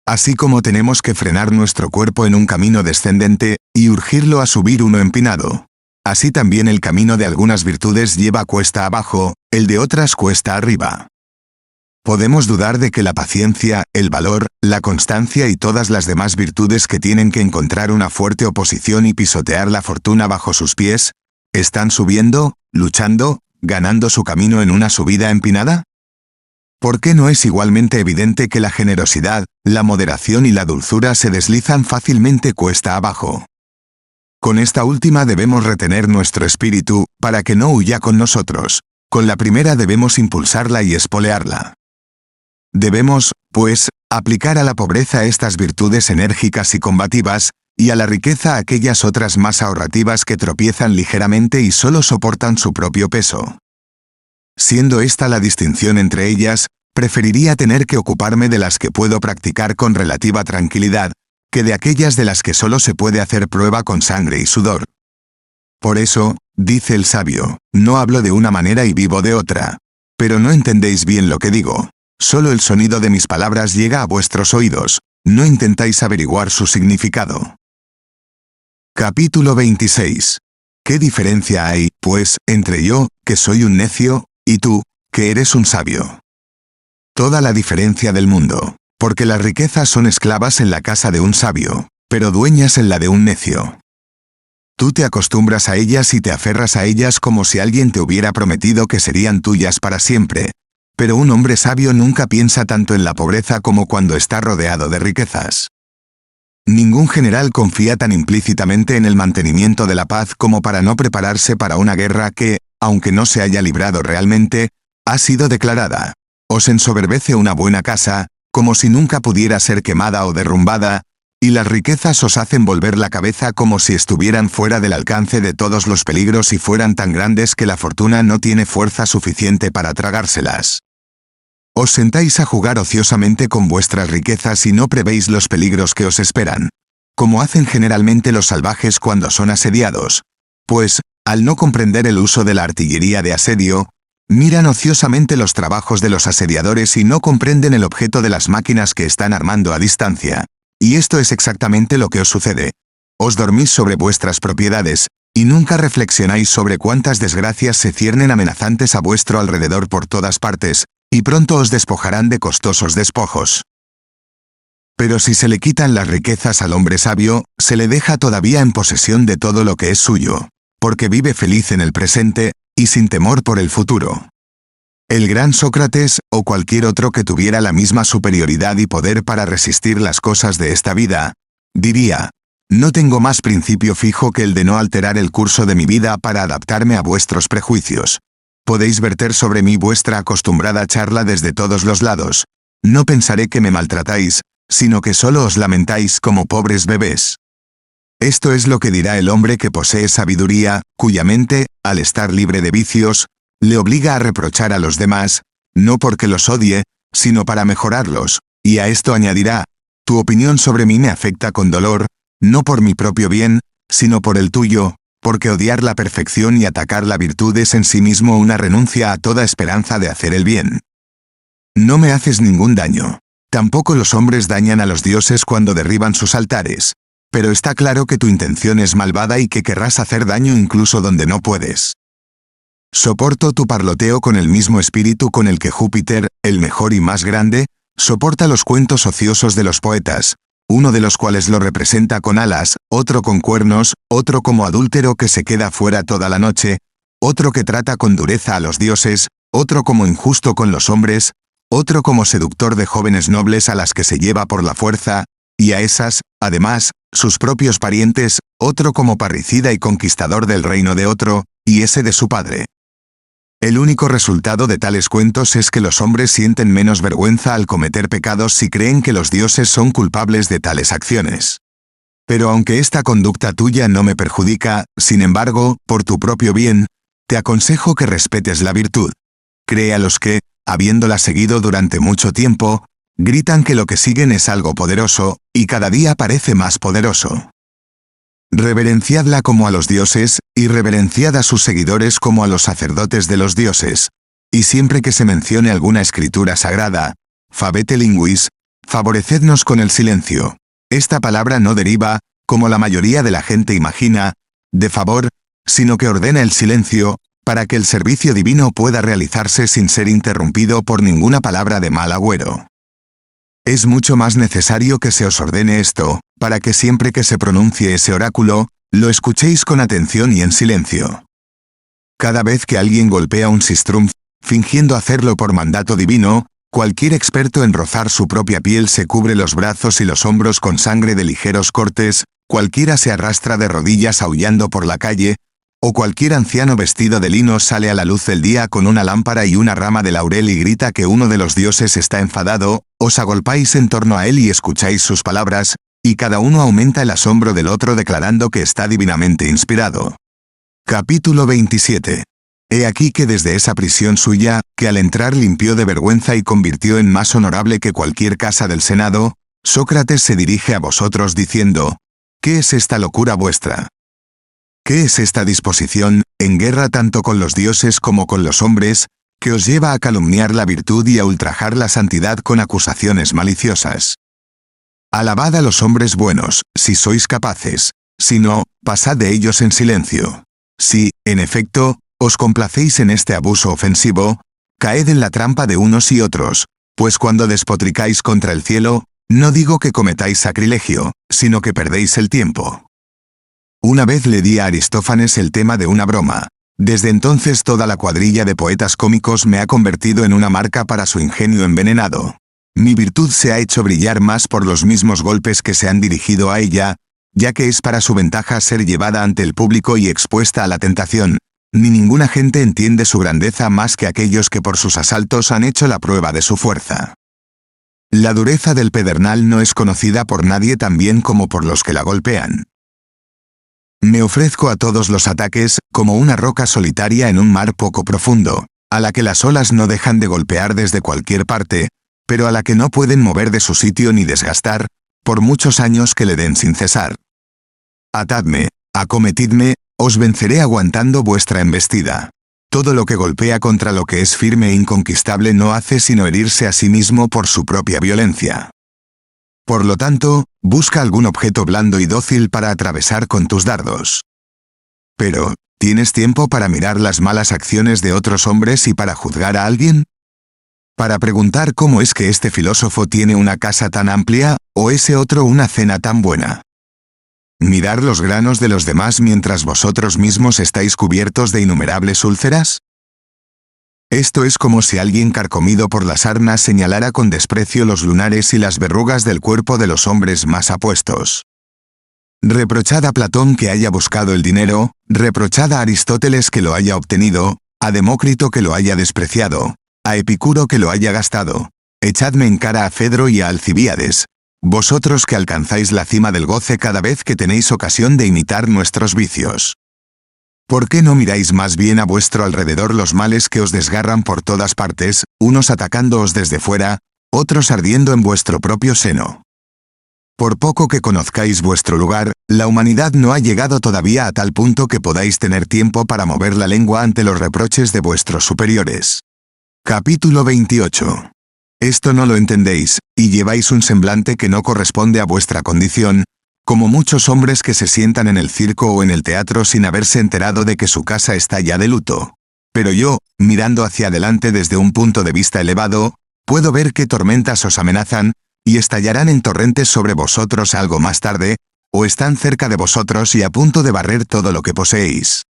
Así como tenemos que frenar nuestro cuerpo en un camino descendente, y urgirlo a subir uno empinado, así también el camino de algunas virtudes lleva cuesta abajo, el de otras cuesta arriba. Podemos dudar de que la paciencia, el valor, la constancia y todas las demás virtudes que tienen que encontrar una fuerte oposición y pisotear la fortuna bajo sus pies, ¿están subiendo, luchando, ganando su camino en una subida empinada? ¿Por qué no es igualmente evidente que la generosidad, la moderación y la dulzura se deslizan fácilmente cuesta abajo? Con esta última debemos retener nuestro espíritu, para que no huya con nosotros. Con la primera debemos impulsarla y espolearla. Debemos, pues, aplicar a la pobreza estas virtudes enérgicas y combativas, y a la riqueza aquellas otras más ahorrativas que tropiezan ligeramente y solo soportan su propio peso. Siendo esta la distinción entre ellas, preferiría tener que ocuparme de las que puedo practicar con relativa tranquilidad, que de aquellas de las que solo se puede hacer prueba con sangre y sudor. Por eso, dice el sabio, no hablo de una manera y vivo de otra. Pero no entendéis bien lo que digo. Solo el sonido de mis palabras llega a vuestros oídos, no intentáis averiguar su significado. Capítulo 26. ¿Qué diferencia hay, pues, entre yo, que soy un necio, y tú, que eres un sabio? Toda la diferencia del mundo, porque las riquezas son esclavas en la casa de un sabio, pero dueñas en la de un necio. Tú te acostumbras a ellas y te aferras a ellas como si alguien te hubiera prometido que serían tuyas para siempre. Pero un hombre sabio nunca piensa tanto en la pobreza como cuando está rodeado de riquezas. Ningún general confía tan implícitamente en el mantenimiento de la paz como para no prepararse para una guerra que, aunque no se haya librado realmente, ha sido declarada. Os ensoberbece una buena casa, como si nunca pudiera ser quemada o derrumbada, y las riquezas os hacen volver la cabeza como si estuvieran fuera del alcance de todos los peligros y fueran tan grandes que la fortuna no tiene fuerza suficiente para tragárselas. Os sentáis a jugar ociosamente con vuestras riquezas y no prevéis los peligros que os esperan, como hacen generalmente los salvajes cuando son asediados, pues, al no comprender el uso de la artillería de asedio, miran ociosamente los trabajos de los asediadores y no comprenden el objeto de las máquinas que están armando a distancia. Y esto es exactamente lo que os sucede. Os dormís sobre vuestras propiedades, y nunca reflexionáis sobre cuántas desgracias se ciernen amenazantes a vuestro alrededor por todas partes, y pronto os despojarán de costosos despojos. Pero si se le quitan las riquezas al hombre sabio, se le deja todavía en posesión de todo lo que es suyo, porque vive feliz en el presente, y sin temor por el futuro. El gran Sócrates, o cualquier otro que tuviera la misma superioridad y poder para resistir las cosas de esta vida, diría, no tengo más principio fijo que el de no alterar el curso de mi vida para adaptarme a vuestros prejuicios. Podéis verter sobre mí vuestra acostumbrada charla desde todos los lados. No pensaré que me maltratáis, sino que solo os lamentáis como pobres bebés. Esto es lo que dirá el hombre que posee sabiduría, cuya mente, al estar libre de vicios, le obliga a reprochar a los demás, no porque los odie, sino para mejorarlos, y a esto añadirá, tu opinión sobre mí me afecta con dolor, no por mi propio bien, sino por el tuyo, porque odiar la perfección y atacar la virtud es en sí mismo una renuncia a toda esperanza de hacer el bien. No me haces ningún daño. Tampoco los hombres dañan a los dioses cuando derriban sus altares, pero está claro que tu intención es malvada y que querrás hacer daño incluso donde no puedes. Soporto tu parloteo con el mismo espíritu con el que Júpiter, el mejor y más grande, soporta los cuentos ociosos de los poetas, uno de los cuales lo representa con alas, otro con cuernos, otro como adúltero que se queda fuera toda la noche, otro que trata con dureza a los dioses, otro como injusto con los hombres, otro como seductor de jóvenes nobles a las que se lleva por la fuerza, y a esas, además, sus propios parientes, otro como parricida y conquistador del reino de otro, y ese de su padre. El único resultado de tales cuentos es que los hombres sienten menos vergüenza al cometer pecados si creen que los dioses son culpables de tales acciones. Pero aunque esta conducta tuya no me perjudica, sin embargo, por tu propio bien, te aconsejo que respetes la virtud. Cree a los que, habiéndola seguido durante mucho tiempo, gritan que lo que siguen es algo poderoso, y cada día parece más poderoso. Reverenciadla como a los dioses, y reverenciad a sus seguidores como a los sacerdotes de los dioses. Y siempre que se mencione alguna escritura sagrada, favete linguis, favorecednos con el silencio. Esta palabra no deriva, como la mayoría de la gente imagina, de favor, sino que ordena el silencio, para que el servicio divino pueda realizarse sin ser interrumpido por ninguna palabra de mal agüero. Es mucho más necesario que se os ordene esto, para que siempre que se pronuncie ese oráculo, lo escuchéis con atención y en silencio. Cada vez que alguien golpea un sistrum, fingiendo hacerlo por mandato divino, cualquier experto en rozar su propia piel se cubre los brazos y los hombros con sangre de ligeros cortes, cualquiera se arrastra de rodillas aullando por la calle, o cualquier anciano vestido de lino sale a la luz del día con una lámpara y una rama de laurel y grita que uno de los dioses está enfadado, os agolpáis en torno a él y escucháis sus palabras, y cada uno aumenta el asombro del otro declarando que está divinamente inspirado. Capítulo 27. He aquí que desde esa prisión suya, que al entrar limpió de vergüenza y convirtió en más honorable que cualquier casa del Senado, Sócrates se dirige a vosotros diciendo, ¿qué es esta locura vuestra? ¿Qué es esta disposición, en guerra tanto con los dioses como con los hombres, que os lleva a calumniar la virtud y a ultrajar la santidad con acusaciones maliciosas? Alabad a los hombres buenos, si sois capaces, si no, pasad de ellos en silencio. Si, en efecto, os complacéis en este abuso ofensivo, caed en la trampa de unos y otros, pues cuando despotricáis contra el cielo, no digo que cometáis sacrilegio, sino que perdéis el tiempo. Una vez le di a Aristófanes el tema de una broma. Desde entonces toda la cuadrilla de poetas cómicos me ha convertido en una marca para su ingenio envenenado. Mi virtud se ha hecho brillar más por los mismos golpes que se han dirigido a ella, ya que es para su ventaja ser llevada ante el público y expuesta a la tentación. Ni ninguna gente entiende su grandeza más que aquellos que por sus asaltos han hecho la prueba de su fuerza. La dureza del pedernal no es conocida por nadie tan bien como por los que la golpean. Me ofrezco a todos los ataques, como una roca solitaria en un mar poco profundo, a la que las olas no dejan de golpear desde cualquier parte, pero a la que no pueden mover de su sitio ni desgastar, por muchos años que le den sin cesar. Atadme, acometidme, os venceré aguantando vuestra embestida. Todo lo que golpea contra lo que es firme e inconquistable no hace sino herirse a sí mismo por su propia violencia. Por lo tanto, busca algún objeto blando y dócil para atravesar con tus dardos. Pero, ¿tienes tiempo para mirar las malas acciones de otros hombres y para juzgar a alguien? ¿Para preguntar cómo es que este filósofo tiene una casa tan amplia, o ese otro una cena tan buena? ¿Mirar los granos de los demás mientras vosotros mismos estáis cubiertos de innumerables úlceras? Esto es como si alguien carcomido por las sarnas señalara con desprecio los lunares y las verrugas del cuerpo de los hombres más apuestos. Reprochad a Platón que haya buscado el dinero, reprochad a Aristóteles que lo haya obtenido, a Demócrito que lo haya despreciado, a Epicuro que lo haya gastado. Echadme en cara a Fedro y a Alcibíades, vosotros que alcanzáis la cima del goce cada vez que tenéis ocasión de imitar nuestros vicios. ¿Por qué no miráis más bien a vuestro alrededor los males que os desgarran por todas partes, unos atacándoos desde fuera, otros ardiendo en vuestro propio seno? Por poco que conozcáis vuestro lugar, la humanidad no ha llegado todavía a tal punto que podáis tener tiempo para mover la lengua ante los reproches de vuestros superiores. Capítulo 28. Esto no lo entendéis, y lleváis un semblante que no corresponde a vuestra condición, como muchos hombres que se sientan en el circo o en el teatro sin haberse enterado de que su casa está ya de luto. Pero yo, mirando hacia adelante desde un punto de vista elevado, puedo ver qué tormentas os amenazan, y estallarán en torrentes sobre vosotros algo más tarde, o están cerca de vosotros y a punto de barrer todo lo que poseéis.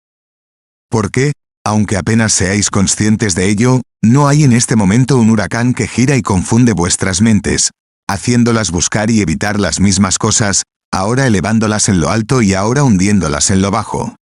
¿Por qué? Aunque apenas seáis conscientes de ello, no hay en este momento un huracán que gira y confunde vuestras mentes, haciéndolas buscar y evitar las mismas cosas, ahora elevándolas en lo alto y ahora hundiéndolas en lo bajo.